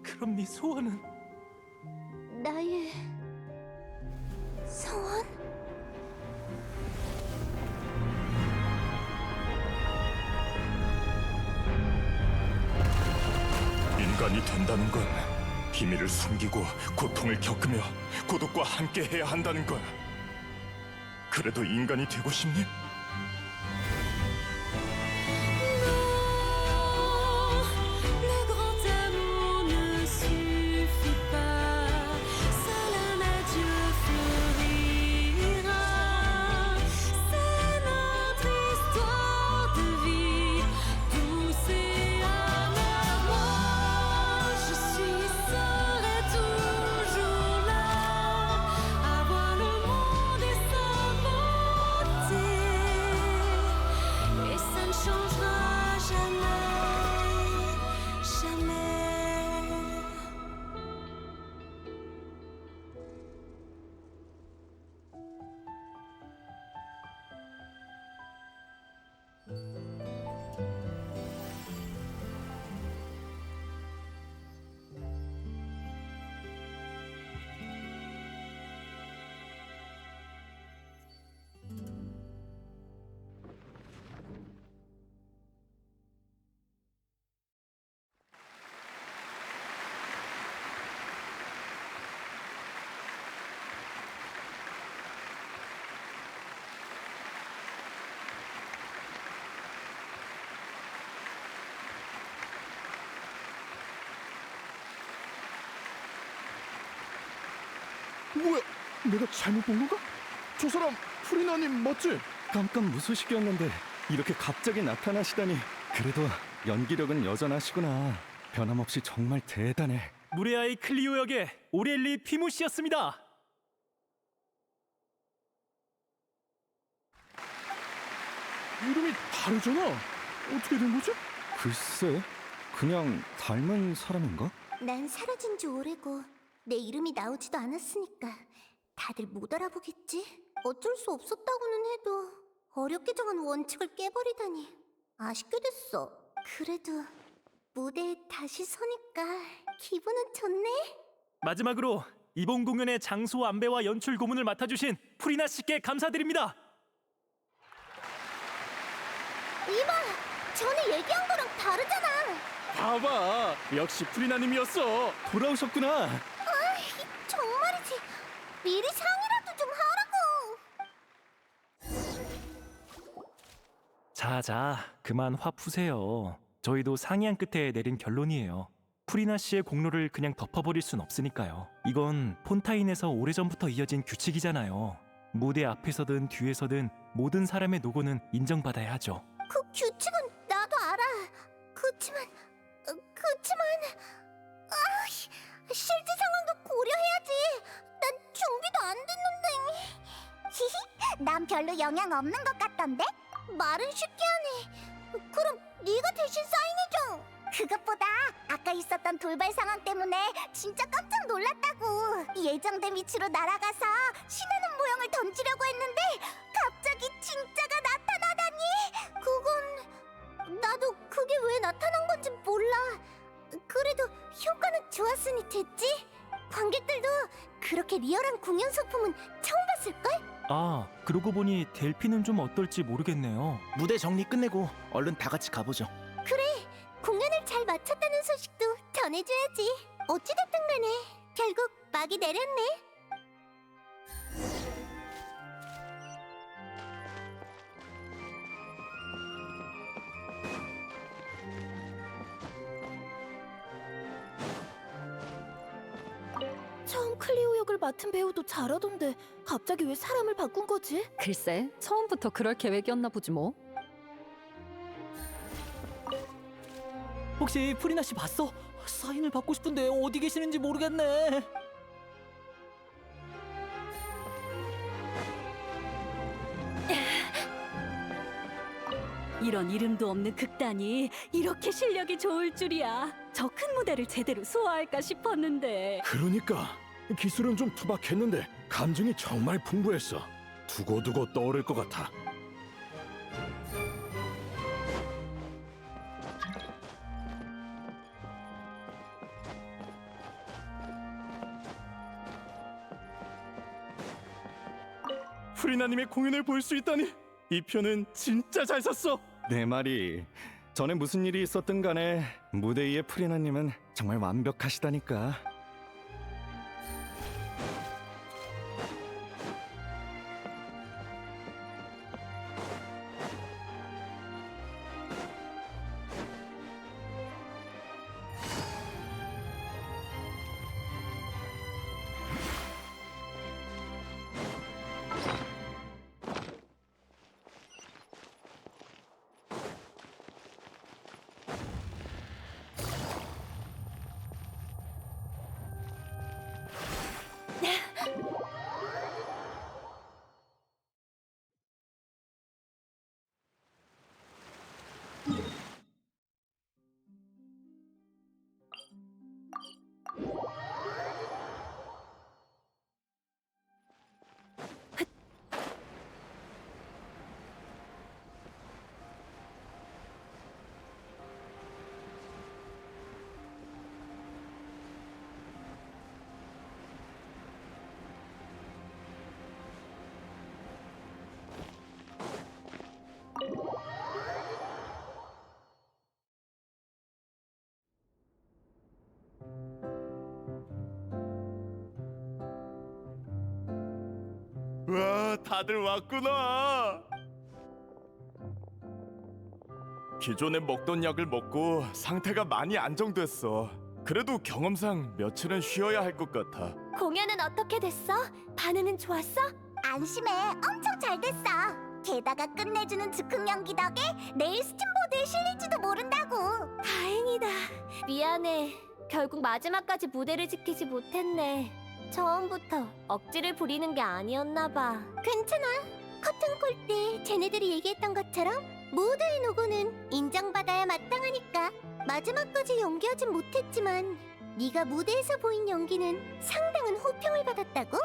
그럼 네 소원은? 나의 소원? 인간이 된다는 건 비밀을 숨기고 고통을 겪으며 고독과 함께 해야 한다는 거야. 그래도 인간이 되고 싶니? Le grand amour ne suffit pas, seul un adieu fleurira. C'est notre histoire de vie, douce et amère. Moi, je serai toujours là, à voir le monde et sa beauté. 뭐야? 내가 잘못 본 건가? 저 사람 프리나님 맞지? 깜깜 무소식이었는데 이렇게 갑자기 나타나시다니. 그래도 연기력은 여전하시구나. 변함없이 정말 대단해. 무레아의 클리오 역의 오렐리 피무시였습니다. 이름이 다르잖아. 어떻게 된 거지? 글쎄, 그냥 닮은 사람인가? 난 사라진 지 오래고 내 이름이 나오지도 않았으니까 다들 못 알아보겠지? 어쩔 수 없었다고는 해도 어렵게 정한 원칙을 깨버리다니 아쉽게 됐어. 그래도 무대에 다시 서니까 기분은 좋네. 마지막으로 이번 공연의 장소 안배와 연출 고문을 맡아주신 프리나 씨께 감사드립니다. 이봐! 전에 얘기한 거랑 다르잖아. 봐봐, 역시 프리나님이었어. 돌아오셨구나. 정말이지. 미리 상의라도 좀 하라고. 자, 그만 화 푸세요. 저희도 상의한 끝에 내린 결론이에요. 프리나 씨의 공로를 그냥 덮어버릴 순 없으니까요. 이건 폰타인에서 오래전부터 이어진 규칙이잖아요. 무대 앞에서든 뒤에서든 모든 사람의 노고는 인정받아야 하죠. 그 규칙은 나도 알아. 그치만 실제 상황도 고려해야지. 난 준비도 안 됐는데. 히히, 난 별로 영향 없는 것 같던데? 말은 쉽게 하네. 그럼 네가 대신 사인해줘. 그것보다 아까 있었던 돌발 상황 때문에 진짜 깜짝 놀랐다고. 예정된 위치로 날아가서 신나는 모형을 던지려고 했는데 갑자기 진짜가 나타나다니. 그건 나도 그게 왜 나타난 건지 몰라. 그래도 효과는 좋았으니 됐지? 관객들도 그렇게 리얼한 공연 소품은 처음 봤을걸? 아, 그러고 보니 델피는 좀 어떨지 모르겠네요. 무대 정리 끝내고 얼른 다 같이 가보죠. 그래, 공연을 잘 마쳤다는 소식도 전해줘야지. 어찌됐든 간에 결국 막이 내렸네. 처음 클리오 역을 맡은 배우도 잘하던데 갑자기 왜 사람을 바꾼 거지? 글쎄, 처음부터 그럴 계획이었나 보지 뭐. 혹시 프리나 씨 봤어? 사인을 받고 싶은데 어디 계시는지 모르겠네. 이런 이름도 없는 극단이 이렇게 실력이 좋을 줄이야. 저 큰 무대를 제대로 소화할까 싶었는데. 그러니까 기술은 좀 투박했는데 감정이 정말 풍부했어. 두고두고 떠오를 것 같아. 프리나님의 공연을 볼 수 있다니 이 표는 진짜 잘 샀어. 내 말이 전에 무슨 일이 있었든 간에 무대 위의 프리나님은 정말 완벽하시다니까. 와, 다들 왔구나. 기존에 먹던 약을 먹고 상태가 많이 안정됐어. 그래도 경험상 며칠은 쉬어야 할 것 같아. 공연은 어떻게 됐어? 반응은 좋았어? 안심해, 엄청 잘 됐어. 게다가 끝내주는 즉흥 연기 덕에 내일 스팀보드에 실릴지도 모른다고. 다행이다. 미안해. 결국 마지막까지 무대를 지키지 못했네. 처음부터 억지를 부리는 게 아니었나 봐. 괜찮아. 커튼콜 때 쟤네들이 얘기했던 것처럼 모두의 노고는 인정받아야 마땅하니까. 마지막까지 연기하진 못했지만 네가 무대에서 보인 연기는 상당한 호평을 받았다고?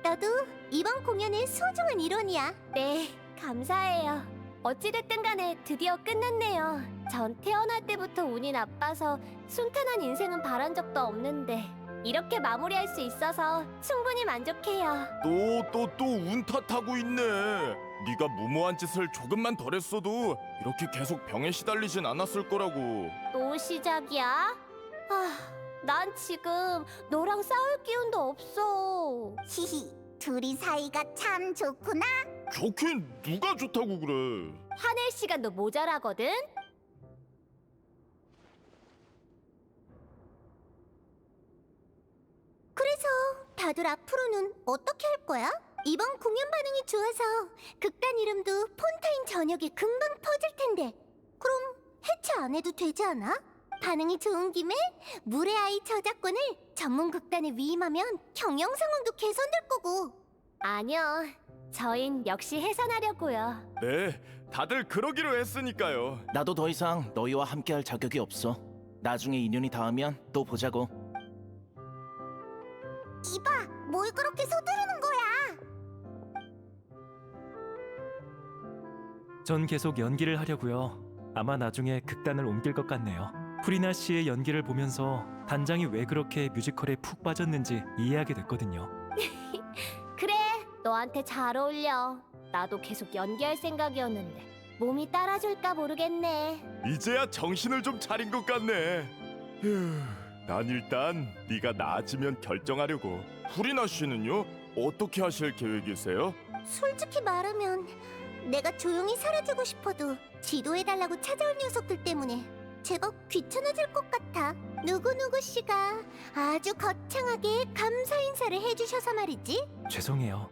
너도 이번 공연의 소중한 일원이야. 네, 감사해요. 어찌됐든 간에 드디어 끝났네요. 전 태어날 때부터 운이 나빠서 순탄한 인생은 바란 적도 없는데 이렇게 마무리할 수 있어서 충분히 만족해요. 또 운 탓하고 있네. 네가 무모한 짓을 조금만 덜 했어도 이렇게 계속 병에 시달리진 않았을 거라고. 또 시작이야? 난 지금 너랑 싸울 기운도 없어. 히히, 둘이 사이가 참 좋구나. 좋긴 누가 좋다고 그래. 화낼 시간도 모자라거든? 그래서 다들 앞으로는 어떻게 할 거야? 이번 공연 반응이 좋아서 극단 이름도 폰타인 저녁에 금방 퍼질 텐데 그럼 해체 안 해도 되지 않아? 반응이 좋은 김에 물의 아이 저작권을 전문 극단에 위임하면 경영 상황도 개선될 거고. 아니요. 저흰 역시 해산하려고요. 네, 다들 그러기로 했으니까요. 나도 더 이상 너희와 함께할 자격이 없어. 나중에 인연이 닿으면 또 보자고. 이봐, 뭘 그렇게 서두르는 거야? 전 계속 연기를 하려고요. 아마 나중에 극단을 옮길 것 같네요. 프리나 씨의 연기를 보면서 단장이 왜 그렇게 뮤지컬에 푹 빠졌는지 이해하게 됐거든요. 그래, 너한테 잘 어울려. 나도 계속 연기할 생각이었는데 몸이 따라줄까 모르겠네. 이제야 정신을 좀 차린 것 같네. 휴, 난 일단 네가 나아지면 결정하려고. 후리나 씨는요? 어떻게 하실 계획이세요? 솔직히 말하면 내가 조용히 사라지고 싶어도 지도해달라고 찾아올 녀석들 때문에 제법 귀찮아질 것 같아. 누구누구 씨가 아주 거창하게 감사 인사를 해주셔서 말이지. 죄송해요.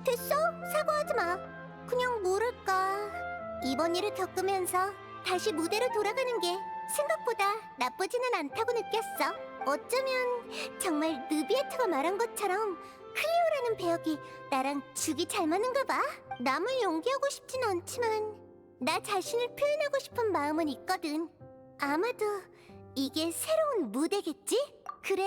됐어? 사과하지 마. 그냥 뭐랄까, 이번 일을 겪으면서 다시 무대로 돌아가는 게 생각보다 나쁘지는 않다고 느꼈어. 어쩌면 정말 느비에트가 말한 것처럼 클리오라는 배역이 나랑 죽이 잘 맞는가 봐. 남을 연기하고 싶진 않지만 나 자신을 표현하고 싶은 마음은 있거든. 아마도 이게 새로운 무대겠지? 그래,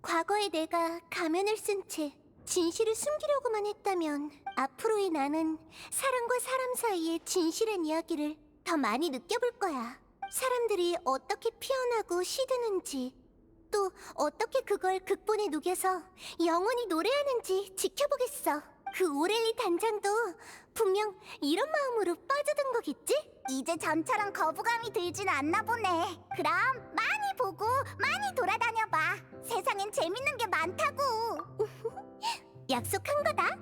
과거에 내가 가면을 쓴 채 진실을 숨기려고만 했다면 앞으로의 나는 사람과 사람 사이의 진실한 이야기를 더 많이 느껴볼 거야. 사람들이 어떻게 피어나고 시드는지, 또 어떻게 그걸 극본에 녹여서 영원히 노래하는지 지켜보겠어. 그 오렐리 단장도 분명 이런 마음으로 빠져든 거겠지? 이제 전처럼 거부감이 들진 않나 보네. 그럼 많이 보고 많이 돌아다녀봐. 세상엔 재밌는 게 많다고. 약속한 거다.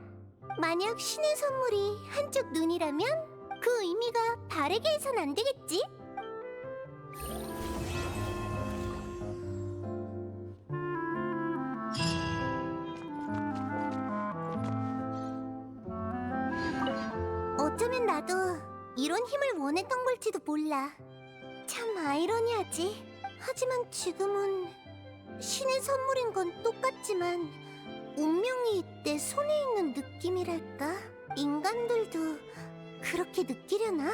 만약 신의 선물이 한쪽 눈이라면 그 의미가 바르게 해선 안 되겠지? 어쩌면 나도 이런 힘을 원했던 걸지도 몰라. 참 아이러니하지. 하지만 지금은 신의 선물인 건 똑같지만 운명이 내 손에 있는 느낌이랄까? 인간들도 그렇게 느끼려나?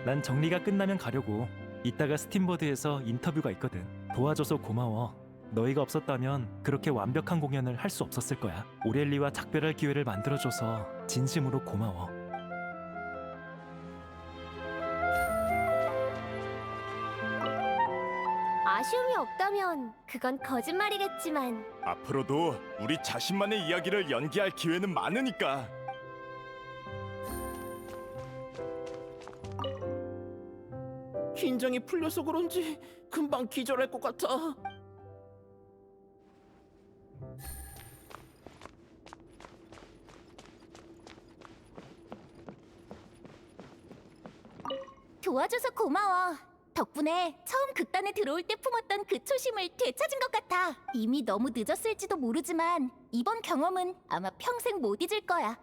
난 정리가 끝나면 가려고. 이따가 스팀버드에서 인터뷰가 있거든. 도와줘서 고마워. 너희가 없었다면 그렇게 완벽한 공연을 할 수 없었을 거야. 오렐리와 작별할 기회를 만들어줘서 진심으로 고마워. 아쉬움이 없다면 그건 거짓말이겠지만 앞으로도 우리 자신만의 이야기를 연기할 기회는 많으니까. 긴장이 풀려서 그런지 금방 기절할 것 같아. 도와줘서 고마워. 덕분에 처음 극단에 들어올 때 품었던 그 초심을 되찾은 것 같아. 이미 너무 늦었을지도 모르지만 이번 경험은 아마 평생 못 잊을 거야.